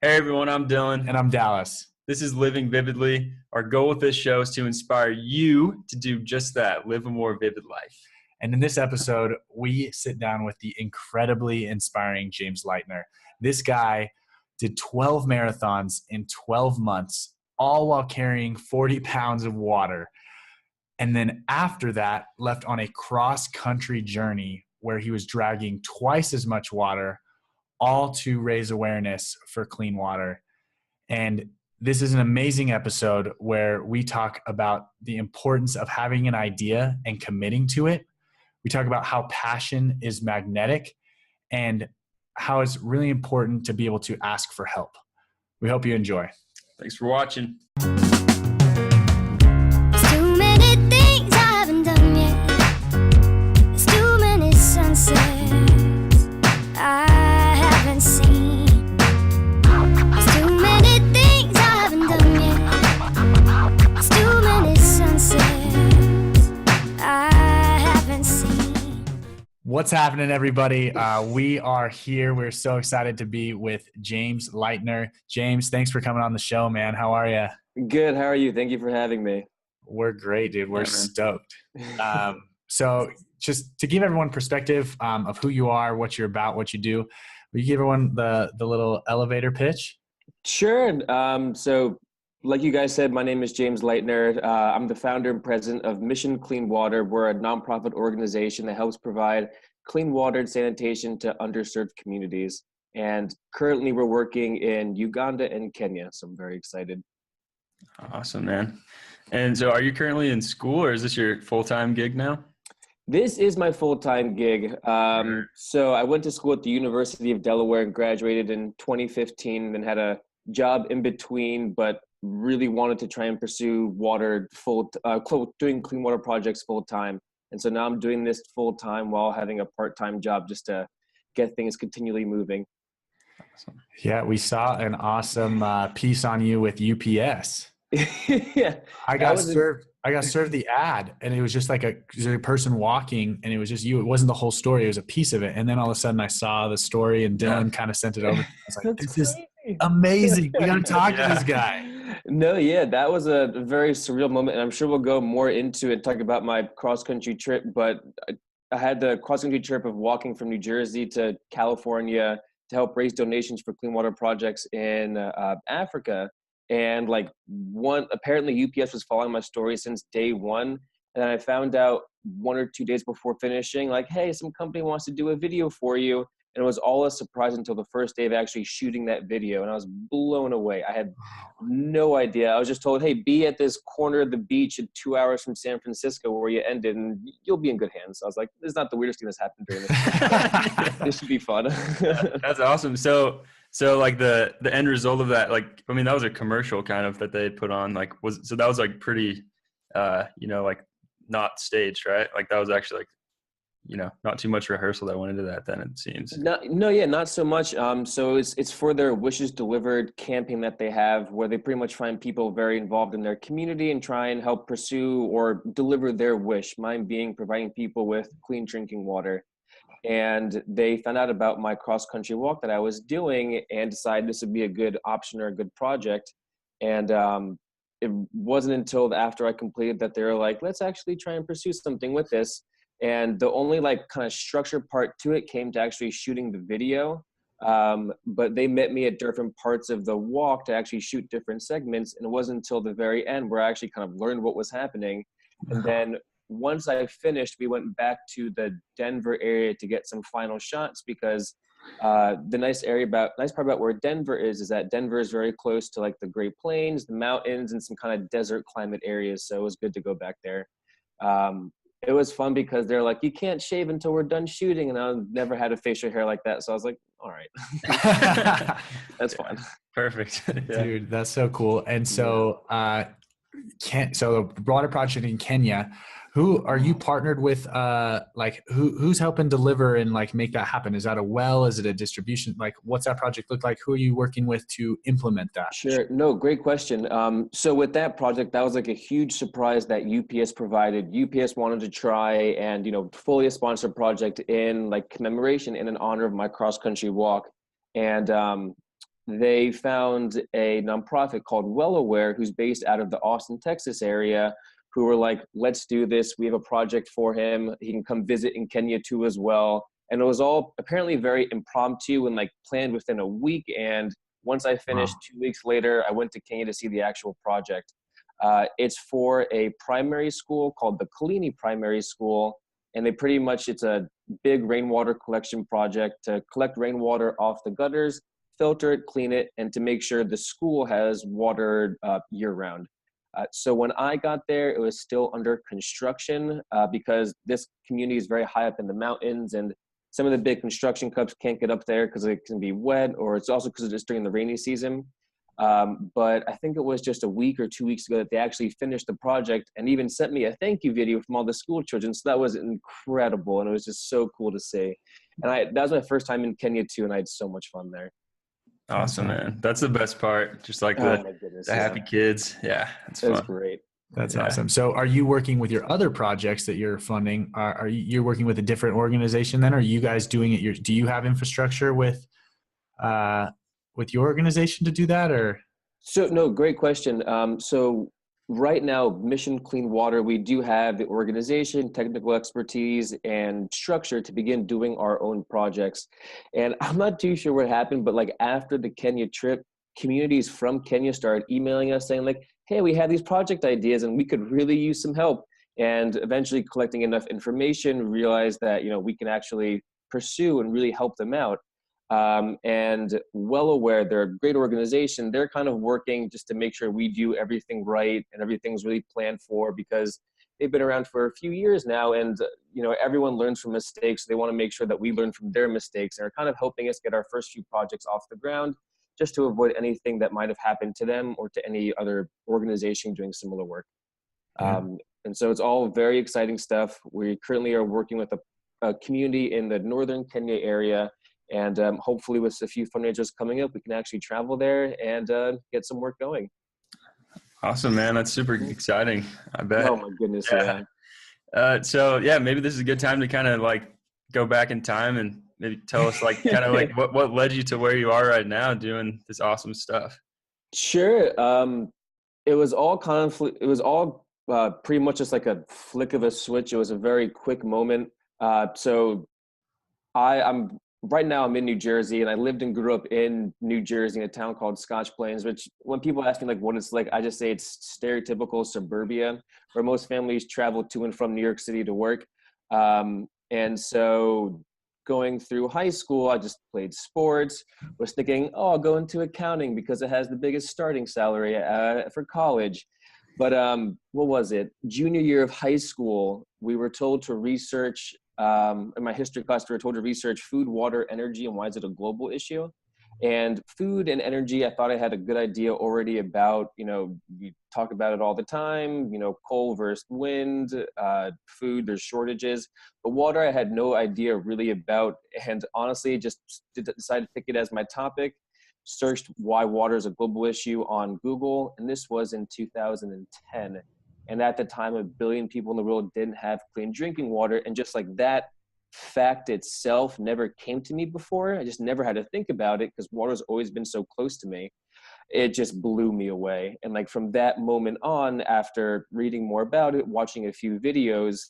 Hey everyone, I'm Dylan. And I'm Dallas. This is Living Vividly. Our goal with this show is to inspire you to do just that, live a more vivid life. And in this episode, we sit down with the incredibly inspiring James Leitner. This guy did 12 marathons in 12 months, all while carrying 40 pounds of water. And then after that, left on a cross-country journey where he was dragging twice as much water, all to raise awareness for clean water. And this is an amazing episode where we talk about the importance of having an idea and committing to it. We talk about how passion is magnetic and how it's really important to be able to ask for help. We hope you enjoy. Thanks for watching. Too many things I haven't done yet. There's too many sunsets I haven't seen. There's too many things I haven't done yet. There's too many sunsets I haven't seen. What's happening, everybody? We are here. We're so excited to be with James Leitner. James, thanks for coming on the show, man. How are you? Good. How are you? Thank you for having me. We're great, dude. We're Yeah, man. stoked. So just to give everyone perspective of who you are, what you're about, what you do, will you give everyone the little elevator pitch? Sure. So like you guys said, my name is James Leitner. I'm the founder and president of Mission Clean Water. We're a nonprofit organization that helps provide clean water and sanitation to underserved communities. And currently we're working in Uganda and Kenya. So I'm very excited. Awesome, man. And so are you currently in school or is this your full-time gig now? This is my full-time gig. So I went to school at the University of Delaware and graduated in 2015 and had a job in between, but really wanted to try and pursue water doing clean water projects full-time. And so now I'm doing this full-time while having a part-time job just to get things continually moving. Awesome. Yeah, we saw an awesome piece on you with UPS. Yeah. I got served the ad, and it was just like a person walking, and it was just you. It wasn't the whole story; it was a piece of it. And then all of a sudden, I saw the story, and Dylan kind of sent it over. I was like, That's "This is crazy. amazing! We got to talk to this guy." No, yeah, that was a very surreal moment, and I'm sure we'll go more into it, talk about my cross-country trip, but I had the cross-country trip of walking from New Jersey to California to help raise donations for clean water projects in Africa. And apparently UPS was following my story since day one. And I found out 1 or 2 days before finishing, like, hey, some company wants to do a video for you. And it was all a surprise until the first day of actually shooting that video. And I was blown away. I had no idea. I was just told, hey, be at this corner of the beach at 2 hours from San Francisco where you ended and you'll be in good hands. So I was like, this is not the weirdest thing that's happened during this. This should be fun. That's awesome. So like the end result of that, like, I mean, that was a commercial kind of that they put on, like, that was like pretty, like not staged, right? Like that was actually like, not too much rehearsal that went into that then, it seems. Not so much. So it's for their Wishes Delivered campaign that they have, where they pretty much find people very involved in their community and try and help pursue or deliver their wish, mine being providing people with clean drinking water. And they found out about my cross-country walk that I was doing and decided this would be a good option or a good project. And it wasn't until after I completed that they were like, let's actually try and pursue something with this. And the only kind of structured part to it came to actually shooting the video. But they met me at different parts of the walk to actually shoot different segments. And it wasn't until the very end where I actually kind of learned what was happening. And then once I finished, we went back to the Denver area to get some final shots because the nice part about where Denver is that Denver is very close to like the Great Plains, the mountains, and some kind of desert climate areas. So it was good to go back there. It was fun because they're like, you can't shave until we're done shooting. And I've never had a facial hair like that. So I was like, all right, that's fine. Perfect. Yeah. Dude, that's so cool. And so, so the broader project in Kenya, who are you partnered with? Who's helping deliver and like make that happen? Is that a well? Is it a distribution? Like, what's that project look like? Who are you working with to implement that? Sure. No, great question. So with that project, that was like a huge surprise that UPS provided. UPS wanted to try and, fully a sponsored project in like commemoration in an honor of my cross country walk. And they found a nonprofit called Well Aware, who's based out of the Austin, Texas area, who were like, let's do this. We have a project for him. He can come visit in Kenya too as well. And it was all apparently very impromptu and like planned within a week. And once I finished, 2 weeks later, I went to Kenya to see the actual project. It's for a primary school called the Kalini Primary School. And they pretty much, it's a big rainwater collection project to collect rainwater off the gutters, filter it, clean it, and to make sure the school has water year round. So when I got there, it was still under construction because this community is very high up in the mountains, and some of the big construction companies can't get up there because it can be wet, or it's also because it's during the rainy season. But I think it was just a week or 2 weeks ago that they actually finished the project and even sent me a thank you video from all the school children. So that was incredible, and it was just so cool to see. And that was my first time in Kenya too, and I had so much fun there. Awesome, man. That's the best part. Just like Oh my goodness, the happy kids. Yeah, it's That's fun. great. That's awesome. So are you working with your other projects that you're funding? Are you're working with a different organization then? Or are you guys doing it? Do you have infrastructure with your organization to do that, or? So no, great question. So right now, Mission Clean Water, we do have the organization, technical expertise, and structure to begin doing our own projects. And I'm not too sure what happened, but like after the Kenya trip, communities from Kenya started emailing us saying like, hey, we have these project ideas and we could really use some help. And eventually collecting enough information, realized that, we can actually pursue and really help them out. And Well Aware, they're a great organization. They're kind of working just to make sure we do everything right and everything's really planned for, because they've been around for a few years now, and everyone learns from mistakes. They want to make sure that we learn from their mistakes, and are kind of helping us get our first few projects off the ground, just to avoid anything that might have happened to them or to any other organization doing similar work. And so it's all very exciting stuff. We currently are working with a community in the northern Kenya area. And hopefully with a few fundraisers coming up, we can actually travel there and get some work going. Awesome, man. That's super exciting. I bet. Oh my goodness. Yeah. So yeah, maybe this is a good time to kind of like go back in time and maybe tell us like kind of like what led you to where you are right now doing this awesome stuff. Sure. It was all pretty much just like a flick of a switch. It was a very quick moment. So I'm right now I'm in New Jersey, and I lived and grew up in New Jersey in a town called Scotch Plains, which when people ask me like what it's like, I just say it's stereotypical suburbia where most families travel to and from New York City to work. And so going through high school, I just played sports, was thinking, I'll go into accounting because it has the biggest starting salary for college. But what was it? Junior year of high school, we were told to research in my history class, we were told to research food, water, energy, and why is it a global issue? And food and energy, I thought I had a good idea already about, we talk about it all the time, coal versus wind, food, there's shortages. But water, I had no idea really about, and honestly, just decided to pick it as my topic. Searched why water is a global issue on Google, and this was in 2010. And at the time, 1 billion people in the world didn't have clean drinking water. And just like that fact itself never came to me before. I just never had to think about it because water's always been so close to me. It just blew me away. And like from that moment on, after reading more about it, watching a few videos,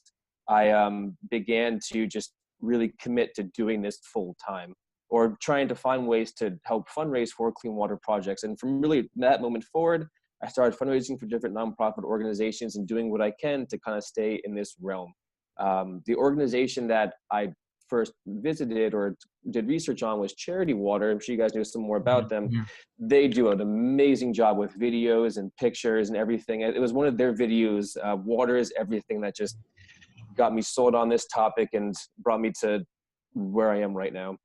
I began to just really commit to doing this full time, or trying to find ways to help fundraise for clean water projects. And from really that moment forward, I started fundraising for different nonprofit organizations and doing what I can to kind of stay in this realm. The organization that I first visited or did research on was Charity Water. I'm sure you guys know some more about them. Yeah. They do an amazing job with videos and pictures and everything. It was one of their videos, Water is Everything, that just got me sold on this topic and brought me to where I am right now.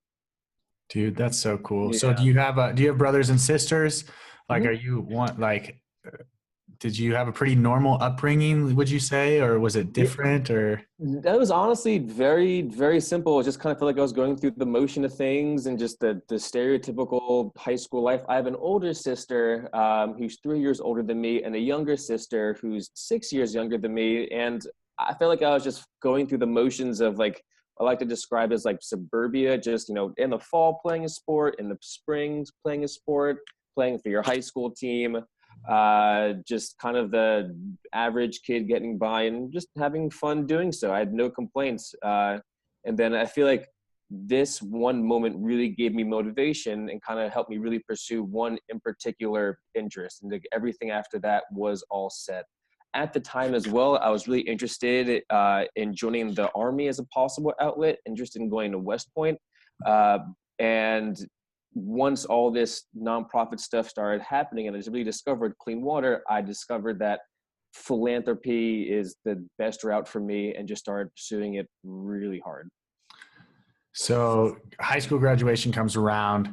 Dude, that's so cool. Yeah. So do you have brothers and sisters? Like, did you have a pretty normal upbringing, would you say, or was it different? Or that was honestly very, very simple. It just kind of felt like I was going through the motion of things and just the stereotypical high school life. I have an older sister who's 3 years older than me, and a younger sister who's 6 years younger than me. And I felt like I was just going through the motions of like I like to describe as like suburbia, just, in the fall playing a sport, in the springs playing a sport, playing for your high school team, just kind of the average kid getting by and just having fun doing so. I had no complaints. And then I feel like this one moment really gave me motivation and kind of helped me really pursue one in particular interest. And everything after that was all set. At the time as well, I was really interested in joining the Army as a possible outlet, interested in going to West Point. And once all this nonprofit stuff started happening and I really discovered clean water, I discovered that philanthropy is the best route for me and just started pursuing it really hard. So high school graduation comes around.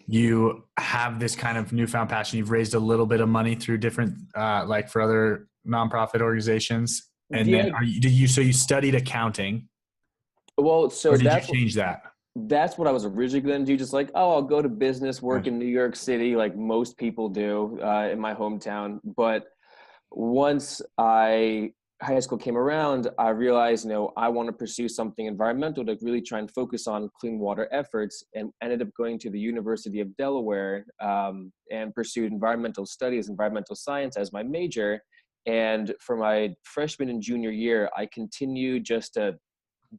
You have this kind of newfound passion. You've raised a little bit of money through different, like for other nonprofit organizations. And then so you studied accounting. Well, so or did you change that? That's what I was originally going to do. Just like, I'll go to business, work in New York City, like most people do in my hometown. But once high school came around, I realized, I want to pursue something environmental to really try and focus on clean water efforts, and ended up going to the University of Delaware and pursued environmental studies, environmental science as my major. And for my freshman and junior year, I continued just to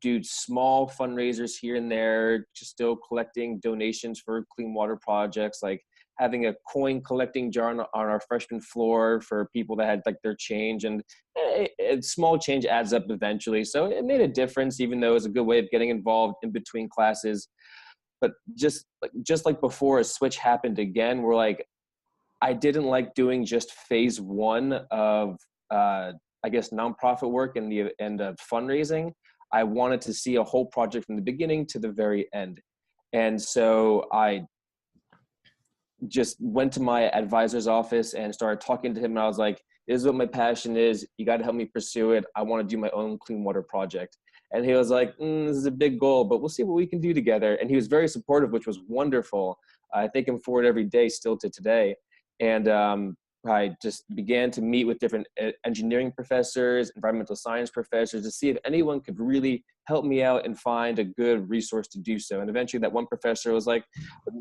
do small fundraisers here and there, just still collecting donations for clean water projects, like having a coin collecting jar on our freshman floor for people that had like their change, and a small change adds up eventually. So it made a difference, even though it was a good way of getting involved in between classes. But just like before, a switch happened again. We're like, I didn't like doing just phase one of, I guess, nonprofit work and fundraising. I wanted to see a whole project from the beginning to the very end. And so I just went to my advisor's office and started talking to him. And I was like, this is what my passion is. You got to help me pursue it. I want to do my own clean water project. And he was like, this is a big goal, but we'll see what we can do together. And he was very supportive, which was wonderful. I thank him for it every day, still to today. And I just began to meet with different engineering professors, environmental science professors, to see if anyone could really help me out and find a good resource to do so. And eventually that one professor was like,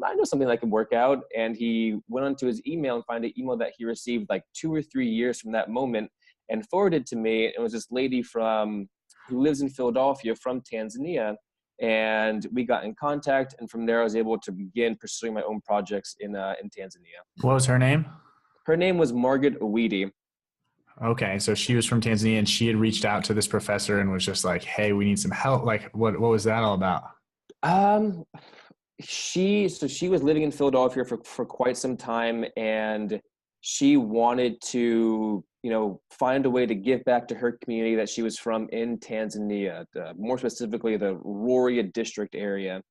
I know something that can work out. And he went onto his email and found an email that he received like 2 or 3 years from that moment and forwarded to me. It was this lady who lives in Philadelphia, from Tanzania. And we got in contact. And from there, I was able to begin pursuing my own projects in Tanzania. What was her name? Her name was Margaret Owiti. Okay, so she was from Tanzania, and she had reached out to this professor and was just like, "Hey, we need some help." Like, what was that all about? She was living in Philadelphia for quite some time, and she wanted to, find a way to give back to her community that she was from in Tanzania, more specifically the Rorya district area.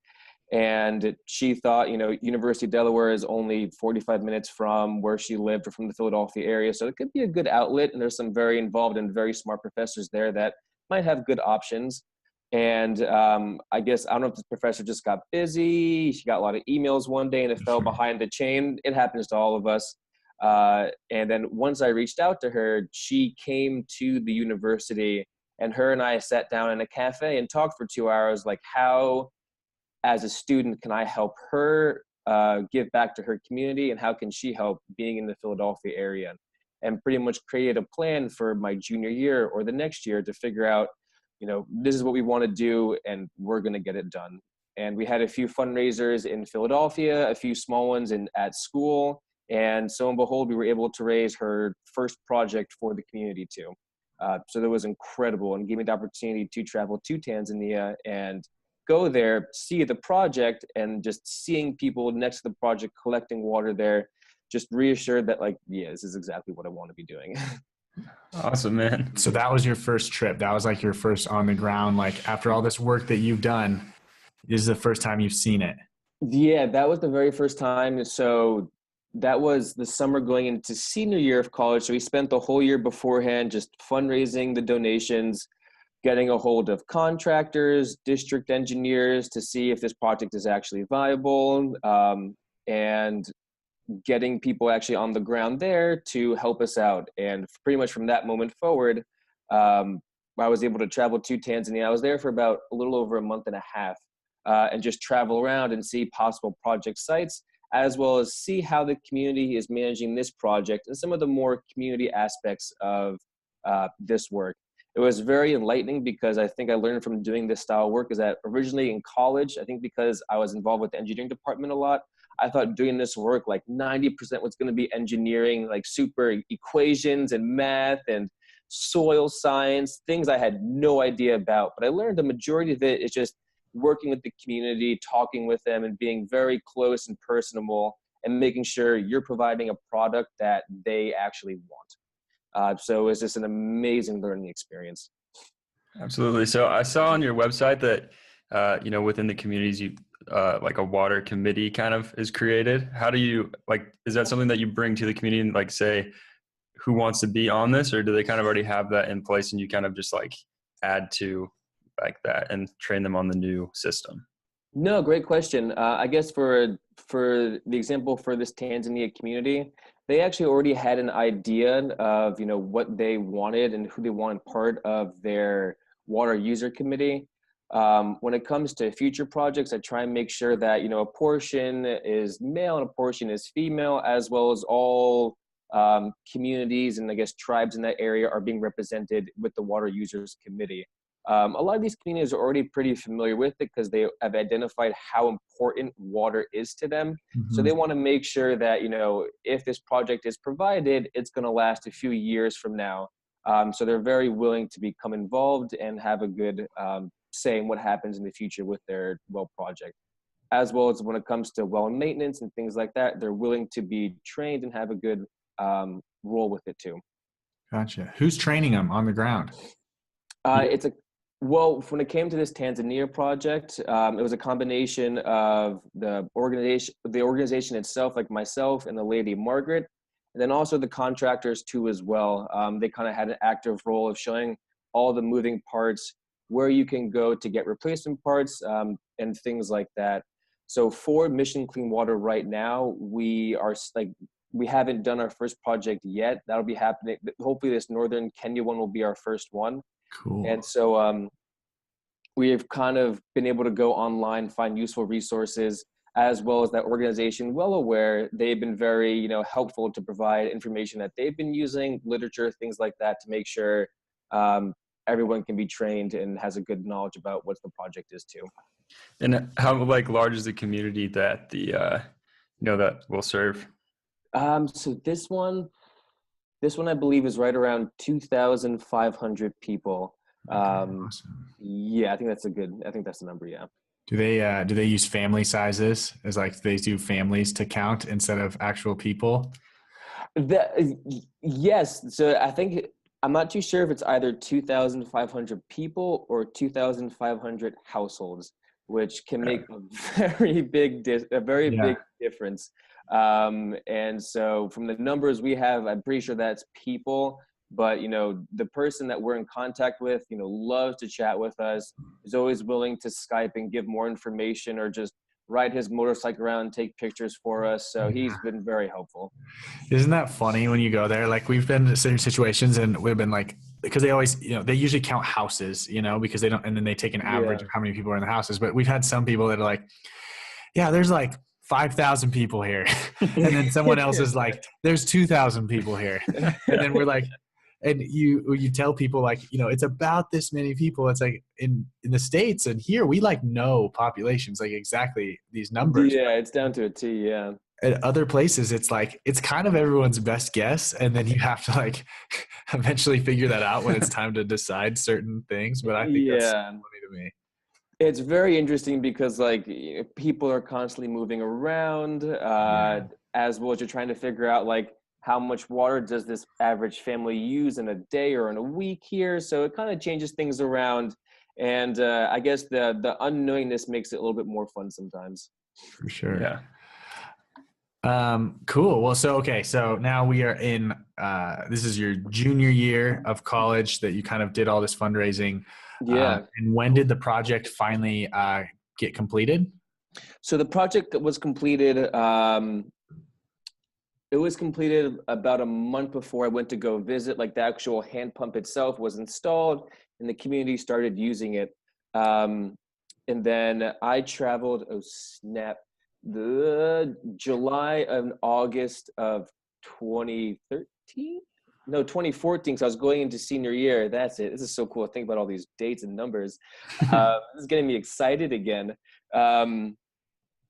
And she thought, University of Delaware is only 45 minutes from where she lived or from the Philadelphia area. So it could be a good outlet. And there's some very involved and very smart professors there that might have good options. And I guess, I don't know if this professor just got busy. She got a lot of emails one day and it fell behind the chain. It happens to all of us. And then once I reached out to her, she came to the university, and her and I sat down in a cafe and talked for 2 hours, like, how, as a student, can I help her give back to her community, and how can she help being in the Philadelphia area? And pretty much created a plan for my junior year or the next year to figure out, this is what we want to do, and we're going to get it done. And we had a few fundraisers in Philadelphia, a few small ones at school. And so and behold, we were able to raise her first project for the community too. So that was incredible, and gave me the opportunity to travel to Tanzania and go there, see the project, and just seeing people next to the project collecting water there just reassured that, like, yeah, this is exactly what I want to be doing. Awesome, man. So that was your first trip. That was like your first on the ground, like, after all this work that you've done, this is the first time you've seen it. Yeah, that was the very first time. So that was the summer going into senior year of college. So we spent the whole year beforehand just fundraising the donations, getting a hold of contractors, district engineers to see if this project is actually viable, and getting people actually on the ground there to help us out. And pretty much from that moment forward, I was able to travel to Tanzania. I was there for about a little over a month and a half, and just travel around and see possible project sites, as well as see how the community is managing this project and some of the more community aspects of this work. It was very enlightening because I think I learned from doing this style of work is that originally in college, I think because I was involved with the engineering department a lot, I thought doing this work, like 90% was going to be engineering, like super equations and math and soil science, things I had no idea about. But I learned the majority of it is just working with the community, talking with them, and being very close and personable, and making sure you're providing a product that they actually want. So it's just an amazing learning experience. Absolutely. So I saw on your website that, within the communities, you like a water committee kind of is created. How do you is that something that you bring to the community and like say who wants to be on this, or do they kind of already have that in place and you kind of just like add to like that and train them on the new system? No, great question. I guess for the example for this Tanzania community, they actually already had an idea of, what they wanted and who they wanted part of their water user committee. When it comes to future projects, I try and make sure that, a portion is male and a portion is female, as well as all communities and I guess tribes in that area are being represented with the water users committee. A lot of these communities are already pretty familiar with it because they have identified how important water is to them. Mm-hmm. So they want to make sure that, if this project is provided, it's going to last a few years from now. So they're very willing to become involved and have a good say in what happens in the future with their well project. As well as when it comes to well maintenance and things like that, they're willing to be trained and have a good role with it too. Gotcha. Who's training them on the ground? When it came to this Tanzania project, it was a combination of the organization itself, like myself and the lady Margaret, and then also the contractors too as well. They kind of had an active role of showing all the moving parts, where you can go to get replacement parts, and things like that. So for Mission Clean Water right now, we haven't done our first project yet. That'll be happening. Hopefully this Northern Kenya one will be our first one. Cool. And so we have kind of been able to go online, find useful resources, as well as that organization, well aware, they've been very, helpful to provide information that they've been using, literature, things like that, to make sure everyone can be trained and has a good knowledge about what the project is too. And how large is the community that that will serve? So this one I believe is right around 2,500 people. Awesome. Yeah, I think that's the number. Yeah. Do they use family sizes as they do families to count instead of actual people? Yes. So I'm not too sure if it's either 2,500 people or 2,500 households, which can make a very big big difference. And so from the numbers we have, I'm pretty sure that's people, but the person that we're in contact with, loves to chat with us, is always willing to Skype and give more information or just ride his motorcycle around and take pictures for us. So he's been very helpful. Isn't that funny when you go there? We've been in certain situations and we've been because they always, they usually count houses, because they don't, and then they take an average of how many people are in the houses. But we've had some people that are there's 5,000 people here. And then someone else is there's 2,000 people here. And then we're and you tell people it's about this many people. It's in the States and here we know populations, exactly these numbers. Yeah, it's down to a T. Yeah. At other places, it's it's kind of everyone's best guess. And then you have to eventually figure that out when it's time to decide certain things. But I think that's funny to me. It's very interesting because people are constantly moving around, as well as you're trying to figure out how much water does this average family use in a day or in a week here. So it kind of changes things around. And I guess the unknowingness makes it a little bit more fun sometimes. For sure. Yeah. Cool. Well, so now we are in, this is your junior year of college that you kind of did all this fundraising. Yeah. And when did the project finally get completed? So the project was completed. It It was completed about a month before I went to go visit. Like the actual hand pump itself was installed and the community started using it. And then I traveled, oh snap, the July and August of 2013? No, 2014. So I was going into senior year. That's it. This is so cool to think about all these dates and numbers. This is getting me excited again.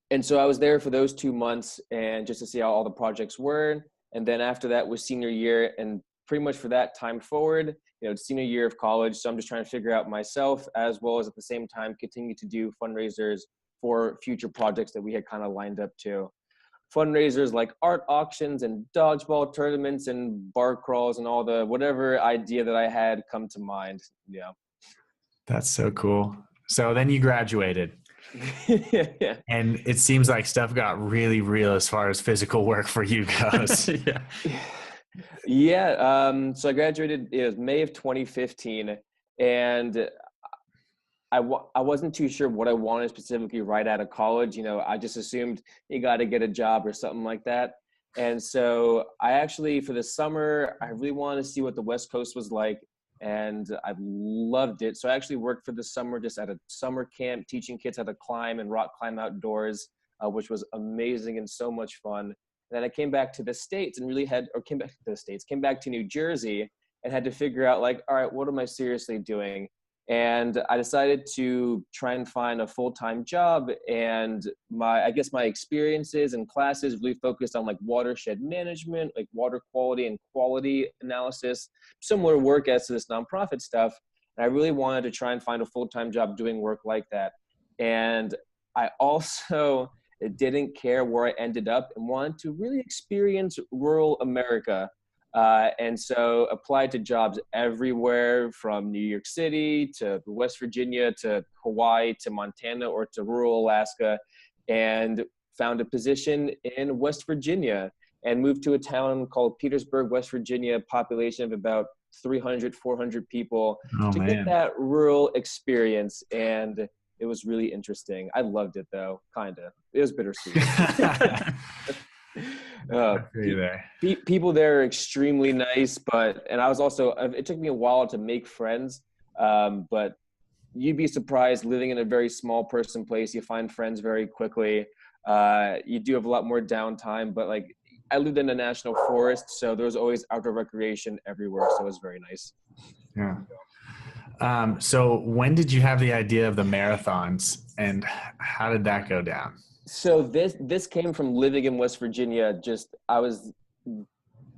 And so I was there for those 2 months and just to see how all the projects were. And then after that was senior year, and pretty much for that time forward, senior year of college. So I'm just trying to figure out myself, as well as at the same time continue to do fundraisers for future projects that we had kind of lined up to. Fundraisers like art auctions and dodgeball tournaments and bar crawls and all the whatever idea that I had come to mind. Yeah. That's so cool. So then you graduated. Yeah. And it seems like stuff got really real as far as physical work for you goes. Yeah. So I graduated, it was May of 2015, and I wasn't too sure what I wanted specifically right out of college. I just assumed you got to get a job or something like that. And so I actually, for the summer, I really wanted to see what the West Coast was like. And I loved it. So I actually worked for the summer just at a summer camp, teaching kids how to climb and rock climb outdoors, which was amazing and so much fun. And then I came back to the States and came back to New Jersey and had to figure out like, all right, what am I seriously doing? And I decided to try and find a full-time job. And my experiences and classes really focused on like watershed management, like water quality and quality analysis, similar work as to this nonprofit stuff. And I really wanted to try and find a full-time job doing work like that. And I also didn't care where I ended up and wanted to really experience rural America. And so applied to jobs everywhere from New York City to West Virginia to Hawaii to Montana or to rural Alaska, and found a position in West Virginia and moved to a town called Petersburg, West Virginia, population of about 300, 400 people get that rural experience. And it was really interesting. I loved it though, kind of. It was bittersweet. People there are extremely nice, and I was also, it took me a while to make friends, but you'd be surprised living in a very small person place. You find friends very quickly. You do have a lot more downtime, but like I lived in a national forest, so there was always outdoor recreation everywhere. So it was very nice. Yeah. So when did you have the idea of the marathons and how did that go down? So this came from living in West Virginia.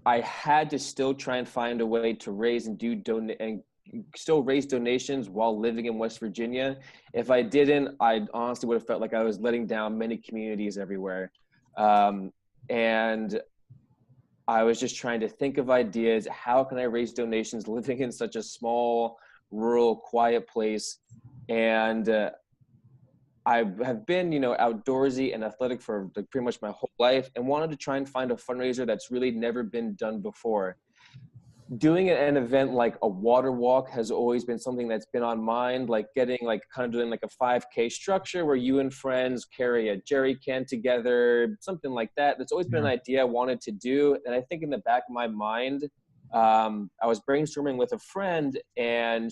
I had to still try and find a way to raise and still raise donations while living in West Virginia. If I didn't, I honestly would have felt like I was letting down many communities everywhere. And I was just trying to think of ideas. How can I raise donations living in such a small, rural, quiet place? And I have been, outdoorsy and athletic for like pretty much my whole life, and wanted to try and find a fundraiser that's really never been done before. Doing an event like a water walk has always been something that's been on mind, like doing like a 5K structure where you and friends carry a jerry can together, something like that. That's always been an idea I wanted to do. And I think in the back of my mind, I was brainstorming with a friend, and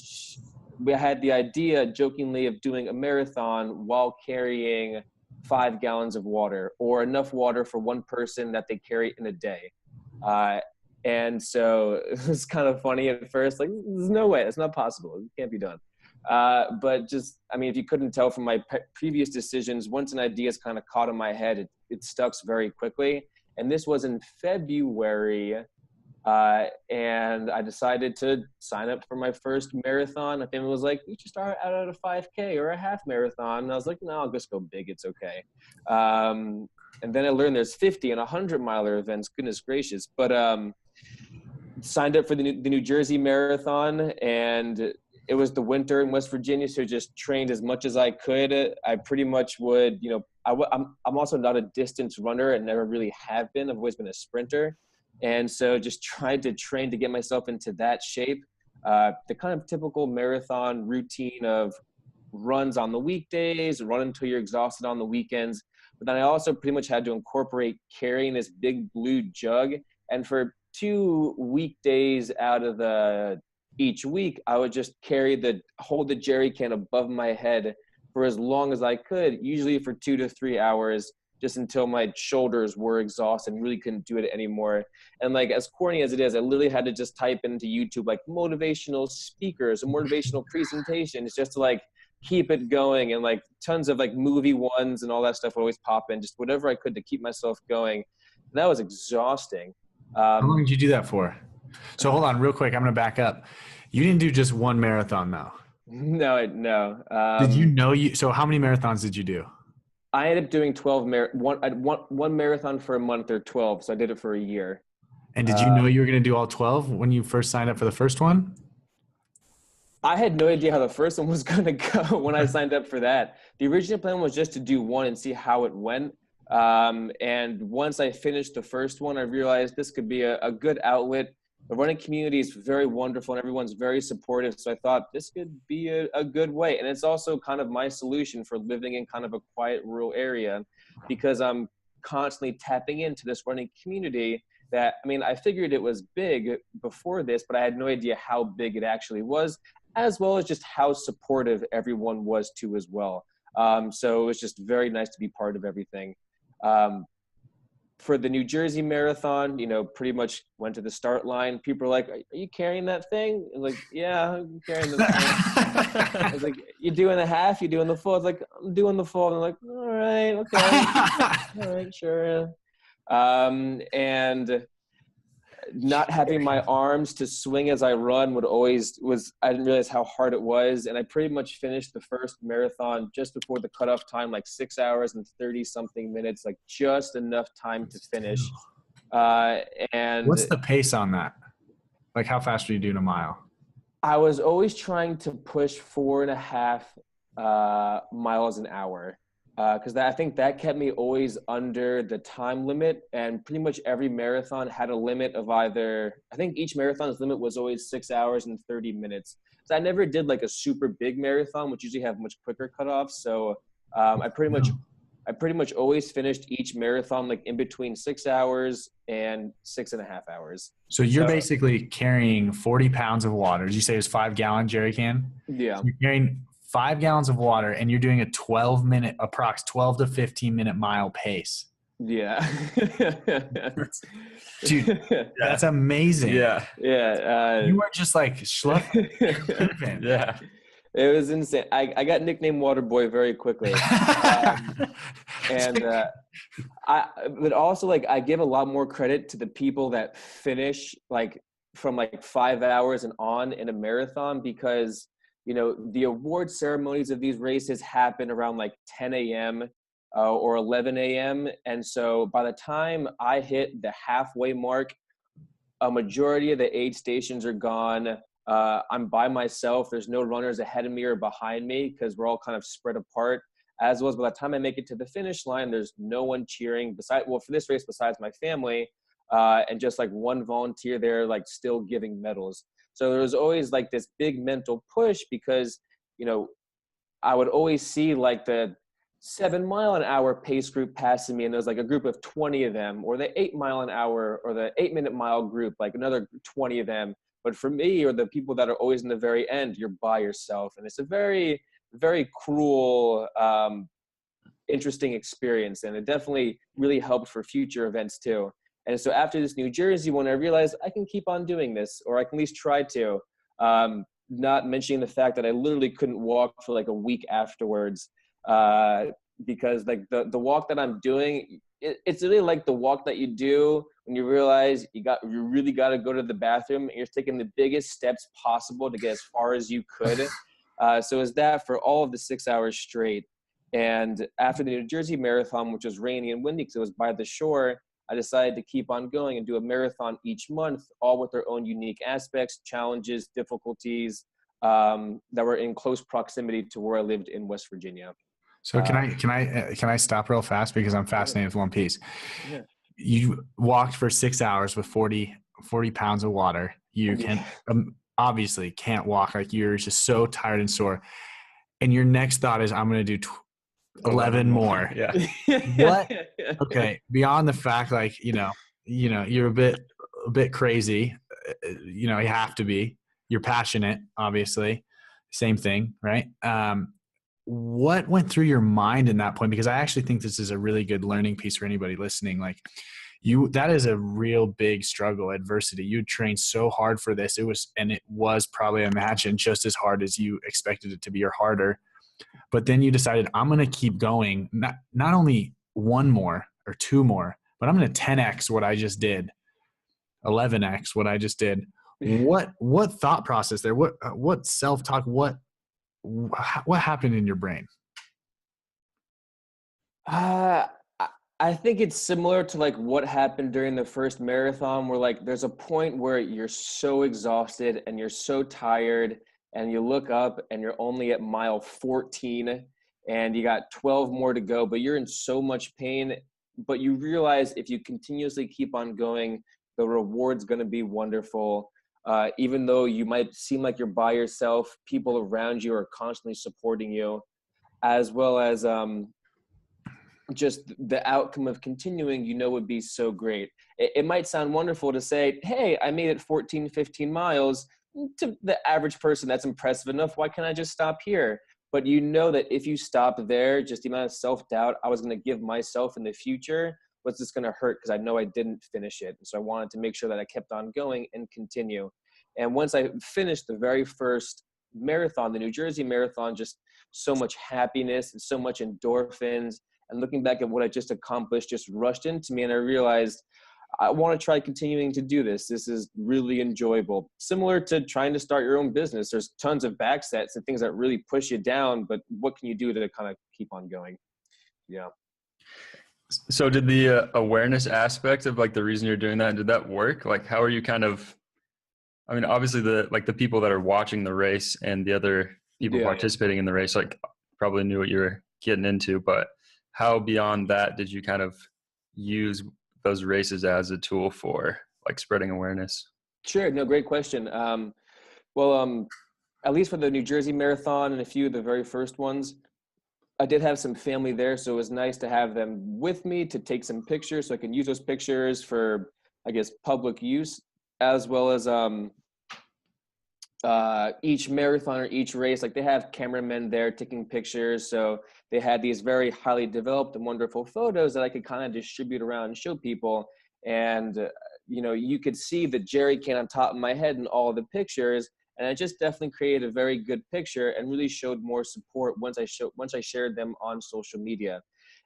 we had the idea jokingly of doing a marathon while carrying 5 gallons of water, or enough water for one person that they carry in a day. And so it was kind of funny at first, like, there's no way, it's not possible. It can't be done. But just, if you couldn't tell from my previous decisions, once an idea is kind of caught in my head, it stucks very quickly. And this was in February. And I decided to sign up for my first marathon. And it was like, you should start out at a 5K or a half marathon. And I was like, no, I'll just go big. It's okay. And then I learned there's 50 and 100-miler events. Goodness gracious. But signed up for the New Jersey Marathon, and it was the winter in West Virginia, so just trained as much as I could. I pretty much would, I'm also not a distance runner and never really have been. I've always been a sprinter. And so just tried to train to get myself into that shape. The kind of typical marathon routine of runs on the weekdays, run until you're exhausted on the weekends. But then I also pretty much had to incorporate carrying this big blue jug. And for 2 weekdays out of each week, I would just hold the jerry can above my head for as long as I could, usually for 2 to 3 hours, just until my shoulders were exhausted and really couldn't do it anymore. And like, as corny as it is, I literally had to just type into YouTube like motivational speakers and motivational presentations just to like keep it going. And like tons of like movie ones and all that stuff would always pop in, just whatever I could to keep myself going. And that was exhausting. How long did you do that for? So hold on real quick. I'm going to back up. You didn't do just one marathon though. No. Did you know so how many marathons did you do? I ended up doing 12 one marathon for a month or 12. So I did it for a year. And did you know you were going to do all 12 when you first signed up for the first one? I had no idea how the first one was going to go when I signed up for that. The original plan was just to do one and see how it went. And once I finished the first one, I realized this could be a good outlet. The running community is very wonderful and everyone's very supportive. So I thought this could be a good way. And it's also kind of my solution for living in kind of a quiet rural area, because I'm constantly tapping into this running community that, I mean, I figured it was big before this, but I had no idea how big it actually was, as well as just how supportive everyone was too as well. So it was just very nice to be part of everything. For the New Jersey Marathon, pretty much went to the start line. People are like, are you carrying that thing? I was like, yeah, I'm carrying the thing. I was like, you doing the half? You doing the full? I was like, I'm doing the full. And I'm like, all right, okay. All right, sure. And not having my arms to swing as I run I didn't realize how hard it was. And I pretty much finished the first marathon just before the cutoff time, like 6 hours and 30 something minutes, like just enough time to finish. And what's the pace on that? Like how fast are you doing a mile? I was always trying to push 4.5 miles an hour. Because I think that kept me always under the time limit, and pretty much every marathon had a limit of I think each marathon's limit was always 6 hours and 30 minutes. So I never did like a super big marathon, which usually have much quicker cutoffs. So I pretty much always finished each marathon like in between 6 hours and 6.5 hours. So you're basically carrying 40 pounds of water. Did you say it was 5-gallon jerry can? Yeah. So you're carrying 5 gallons of water and you're doing a 12 to 15 minute mile pace. Yeah. Dude, that's amazing. Yeah. Yeah. You weren't just like schluffing. Yeah. It was insane. I got nicknamed Waterboy very quickly. But also like I give a lot more credit to the people that finish like from like 5 hours and on in a marathon, because the award ceremonies of these races happen around like 10 a.m. Or 11 a.m. And so by the time I hit the halfway mark, a majority of the aid stations are gone. I'm by myself. There's no runners ahead of me or behind me because we're all kind of spread apart. As well as by the time I make it to the finish line, there's no one cheering for this race besides my family, and just like one volunteer there, like still giving medals. So there was always like this big mental push because, I would always see like the 7-mile-an-hour pace group passing me, and there's like a group of 20 of them, or the 8-mile-an-hour or the 8-minute mile group, like another 20 of them. But for me, or the people that are always in the very end, you're by yourself. And it's a very, very cruel, interesting experience. And it definitely really helped for future events too. And so after this New Jersey one, I realized I can keep on doing this, or I can at least try to, not mentioning the fact that I literally couldn't walk for like a week afterwards, because like the walk that I'm doing, it's really like the walk that you do when you realize you really got to go to the bathroom and you're taking the biggest steps possible to get as far as you could. So is that for all of the 6 hours straight. And after the New Jersey Marathon, which was rainy and windy because it was by the shore, I decided to keep on going and do a marathon each month, all with their own unique aspects, challenges, difficulties, that were in close proximity to where I lived in West Virginia. So can I stop real fast because I'm fascinated with one piece. Yeah. You walked for 6 hours with 40 pounds of water. You can obviously can't walk, like you're just so tired and sore. And your next thought is, I'm going to do 11 more. Yeah. What? Okay. Beyond the fact, like, you're a bit crazy. You have to be. You're passionate, obviously. Same thing, right? What went through your mind in that point? Because I actually think this is a really good learning piece for anybody listening. Like, that is a real big struggle, adversity. You trained so hard for this. It was probably, I imagine, just as hard as you expected it to be or harder. But then you decided, I'm going to keep going, not only one more or two more, but I'm going to 10x what I just did, 11x what I just did. What thought process there? What self-talk? What happened in your brain? I think it's similar to like what happened during the first marathon, where like there's a point where you're so exhausted and you're so tired, and you look up and you're only at mile 14 and you got 12 more to go, but you're in so much pain. But you realize if you continuously keep on going, the reward's going to be wonderful. Even though you might seem like you're by yourself, people around you are constantly supporting you, as well as just the outcome of continuing, would be so great. It might sound wonderful to say, hey, I made it 14, 15 miles. To the average person, that's impressive enough. Why can't I just stop here? But that if you stop there, just the amount of self-doubt I was going to give myself in the future was just going to hurt, because I know I didn't finish it. And so I wanted to make sure that I kept on going and continue. And once I finished the very first marathon, the New Jersey Marathon, just so much happiness and so much endorphins. And looking back at what I just accomplished just rushed into me, and I realized I want to try continuing to do this. This is really enjoyable. Similar to trying to start your own business. There's tons of backsets and things that really push you down, but what can you do to kind of keep on going? Yeah. So did the awareness aspect of like the reason you're doing that, did that work? Like, how are you kind of, I mean, obviously the people that are watching the race and the other people participating in the race, like probably knew what you were getting into, but how beyond that did you kind of use those races as a tool for like spreading awareness? Sure. No, great question. At least for the New Jersey Marathon and a few of the very first ones, I did have some family there, so it was nice to have them with me to take some pictures, so I can use those pictures for, I guess, public use, as well as each marathon or each race, like they have cameramen there taking pictures. So they had these very highly developed and wonderful photos that I could kind of distribute around and show people. And, you could see the jerry can on top of my head in all of the pictures. And it just definitely created a very good picture and really showed more support once I shared them on social media.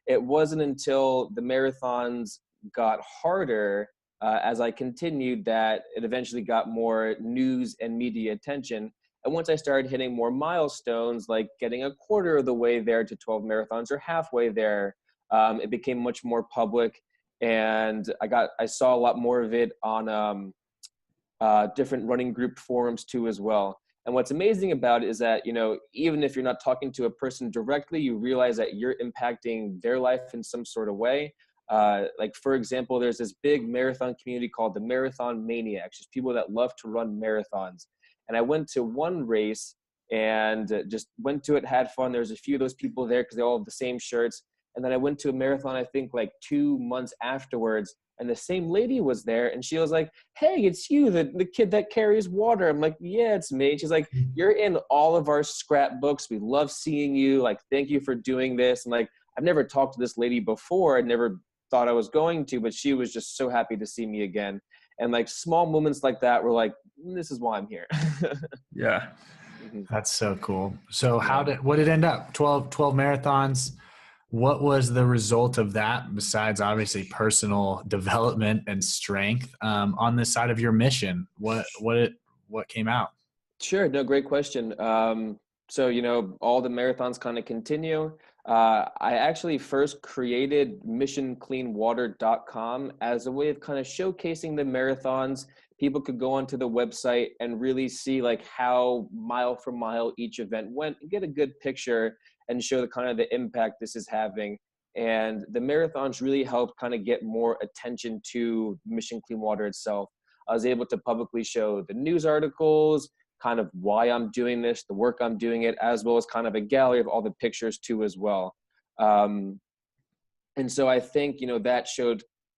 It wasn't until the marathons got harder as I continued that it eventually got more news and media attention. And once I started hitting more milestones, like getting a quarter of the way there to 12 marathons or halfway there, it became much more public. And I saw a lot more of it on different running group forums too as well. And what's amazing about it is that, even if you're not talking to a person directly, you realize that you're impacting their life in some sort of way. Like, for example, there's this big marathon community called the Marathon Maniacs, just people that love to run marathons. And I went to one race and just went to it, had fun. There's a few of those people there because they all have the same shirts. And then I went to a marathon, I think like 2 months afterwards, and the same lady was there, and she was like, hey, it's you, the kid that carries water. I'm like, yeah, it's me. She's like, you're in all of our scrapbooks. We love seeing you. Like, thank you for doing this. And like, I've never talked to this lady before. I never thought I was going to, but she was just so happy to see me again. And like small moments like that were like, this is why I'm here. Yeah. That's so cool. So what did it end up? 12 marathons. What was the result of that, besides obviously personal development and strength, on this side of your mission? What came out? Sure. No, great question. So, all the marathons kind of continue. I actually first created missioncleanwater.com as a way of kind of showcasing the marathons. People could go onto the website and really see like how mile for mile each event went and get a good picture and show the kind of the impact this is having. And the marathons really helped kind of get more attention to Mission Clean Water itself. I was able to publicly show the news articles, kind of why I'm doing this, the work I'm doing it, as well as kind of a gallery of all the pictures too as well. And so I think,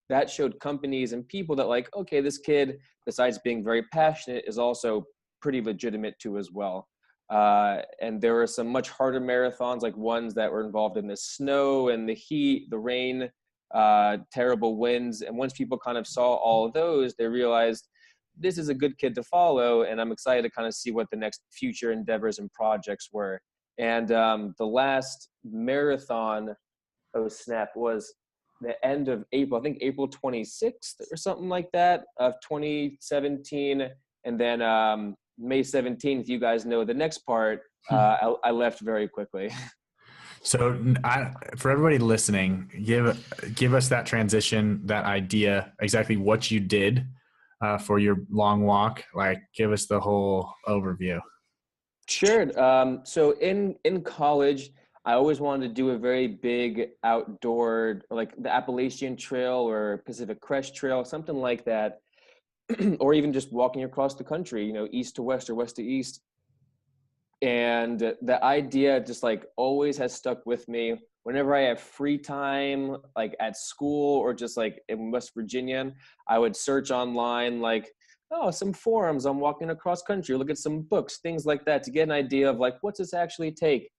that showed companies and people that like, okay, this kid, besides being very passionate, is also pretty legitimate too as well. And there were some much harder marathons, like ones that were involved in the snow and the heat, the rain, terrible winds. And once people kind of saw all of those, they realized this is a good kid to follow. And I'm excited to kind of see what the next future endeavors and projects were. And the last marathon, oh snap, was the end of April, I think April 26th or something like that of 2017. And then May 17th, you guys know the next part, I left very quickly. So for everybody listening, give us that transition, that idea, exactly what you did for your long walk. Like, give us the whole overview. Sure. So in college, I always wanted to do a very big outdoor, like the Appalachian Trail or Pacific Crest Trail, something like that, or even just walking across the country, east to west or west to east. And the idea just like always has stuck with me. Whenever I have free time, like at school or just like in West Virginia, I would search online, like, oh, some forums on walking across country, look at some books, things like that, to get an idea of like, what's this actually take?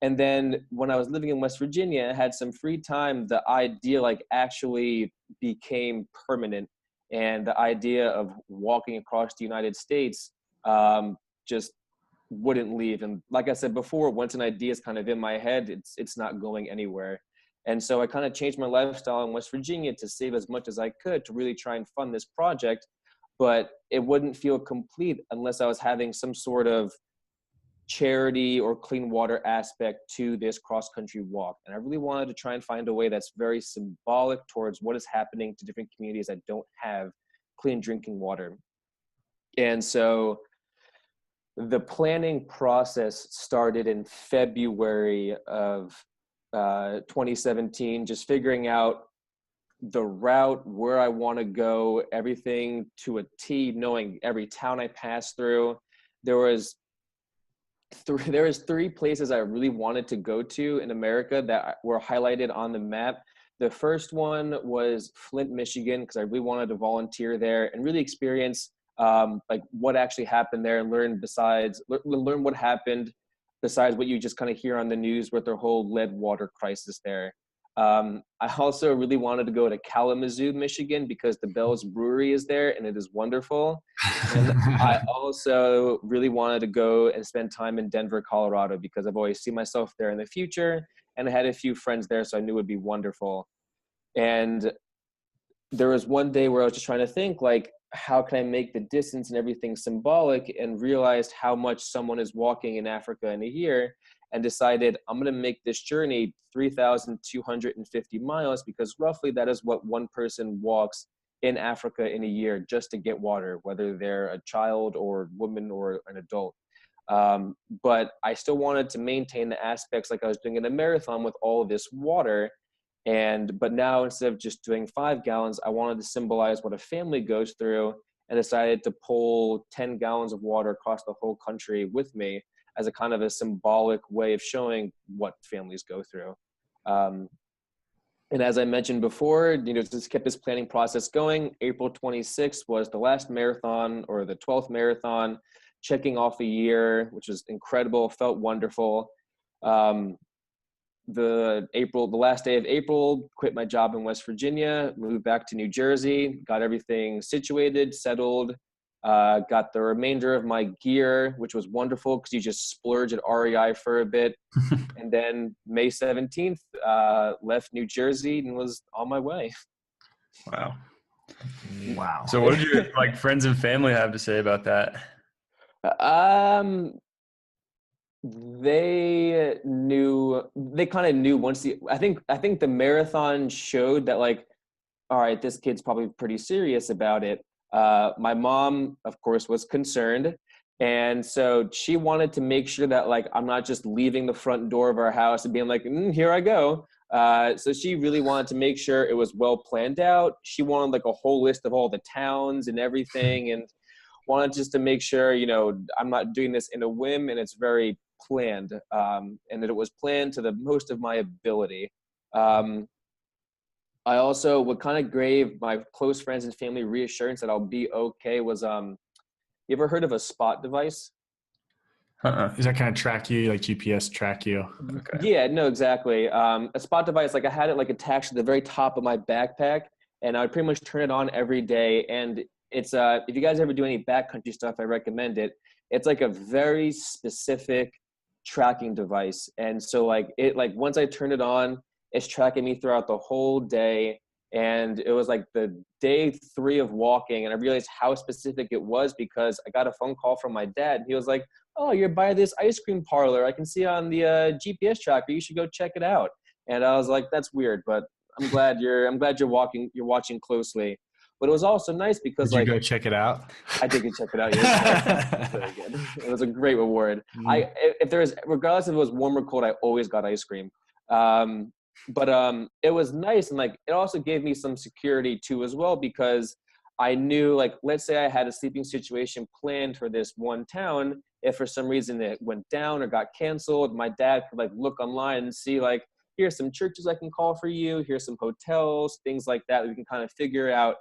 And then when I was living in West Virginia, I had some free time, the idea like actually became permanent. And the idea of walking across the United States just wouldn't leave. And like I said before, once an idea is kind of in my head, it's not going anywhere. And so I kind of changed my lifestyle in West Virginia to save as much as I could to really try and fund this project. But it wouldn't feel complete unless I was having some sort of charity or clean water aspect to this cross-country walk. And I really wanted to try and find a way that's very symbolic towards what is happening to different communities that don't have clean drinking water. And so the planning process started in February of 2017, just figuring out the route, where I want to go, everything to a T, knowing every town I passed through. There was three places I really wanted to go to in America that were highlighted on the map. The first one was Flint, Michigan, because I really wanted to volunteer there and really experience like what actually happened there, and learn what happened besides what you just kind of hear on the news with their whole lead water crisis there. I also really wanted to go to Kalamazoo, Michigan, because the Bell's Brewery is there and it is wonderful. And I also really wanted to go and spend time in Denver, Colorado, because I've always seen myself there in the future, and I had a few friends there, so I knew it would be wonderful. And there was one day where I was just trying to think, like, how can I make the distance and everything symbolic, and realized how much someone is walking in Africa in a year, and decided I'm going to make this journey 3,250 miles, because roughly that is what one person walks in Africa in a year just to get water, whether they're a child or woman or an adult. But I still wanted to maintain the aspects like I was doing in a marathon with all of this water. But now, instead of just doing 5 gallons, I wanted to symbolize what a family goes through, and decided to pull 10 gallons of water across the whole country with me as a kind of a symbolic way of showing what families go through. And as I mentioned before, just kept this planning process going. April 26th was the last marathon, or the 12th marathon, checking off a year, which was incredible, felt wonderful. The last day of April, quit my job in West Virginia, moved back to New Jersey, got everything situated, settled, got the remainder of my gear, which was wonderful because you just splurge at REI for a bit. And then May 17th, left New Jersey and was on my way. Wow. Wow. So what did your friends and family have to say about that? They kind of knew once I think the marathon showed that, like, all right, this kid's probably pretty serious about it. My mom, of course, was concerned. And so she wanted to make sure that, like, I'm not just leaving the front door of our house and being like, here I go. So she really wanted to make sure it was well planned out. She wanted like a whole list of all the towns and everything, and wanted just to make sure, I'm not doing this in a whim, and it's very planned, and that it was planned to the most of my ability. I also, what kind of gave my close friends and family reassurance that I'll be okay was, you ever heard of a spot device? Does that kind of track you, like GPS track you? Okay. Yeah, no, exactly. A spot device, like I had it like attached to the very top of my backpack, and I would pretty much turn it on every day. And it's if you guys ever do any backcountry stuff, I recommend it. It's like a very specific tracking device, and so like once I turn it on, it's tracking me throughout the whole day. And it was like the day 3 of walking, and I realized how specific it was because I got a phone call from my dad. And he was like, "Oh, you're by this ice cream parlor. I can see on the GPS tracker. You should go check it out." And I was like, "That's weird, but I'm glad you're watching closely." But it was also nice because Did you go check it out? I did go check it out. Yeah, it was very good. It was a great reward. Regardless if it was warm or cold, I always got ice cream. But it was nice, and like it also gave me some security too as well, because I knew, like, let's say I had a sleeping situation planned for this one town. If for some reason it went down or got canceled, my dad could like look online and see like, here's some churches I can call for you, here's some hotels, things like that we can kind of figure out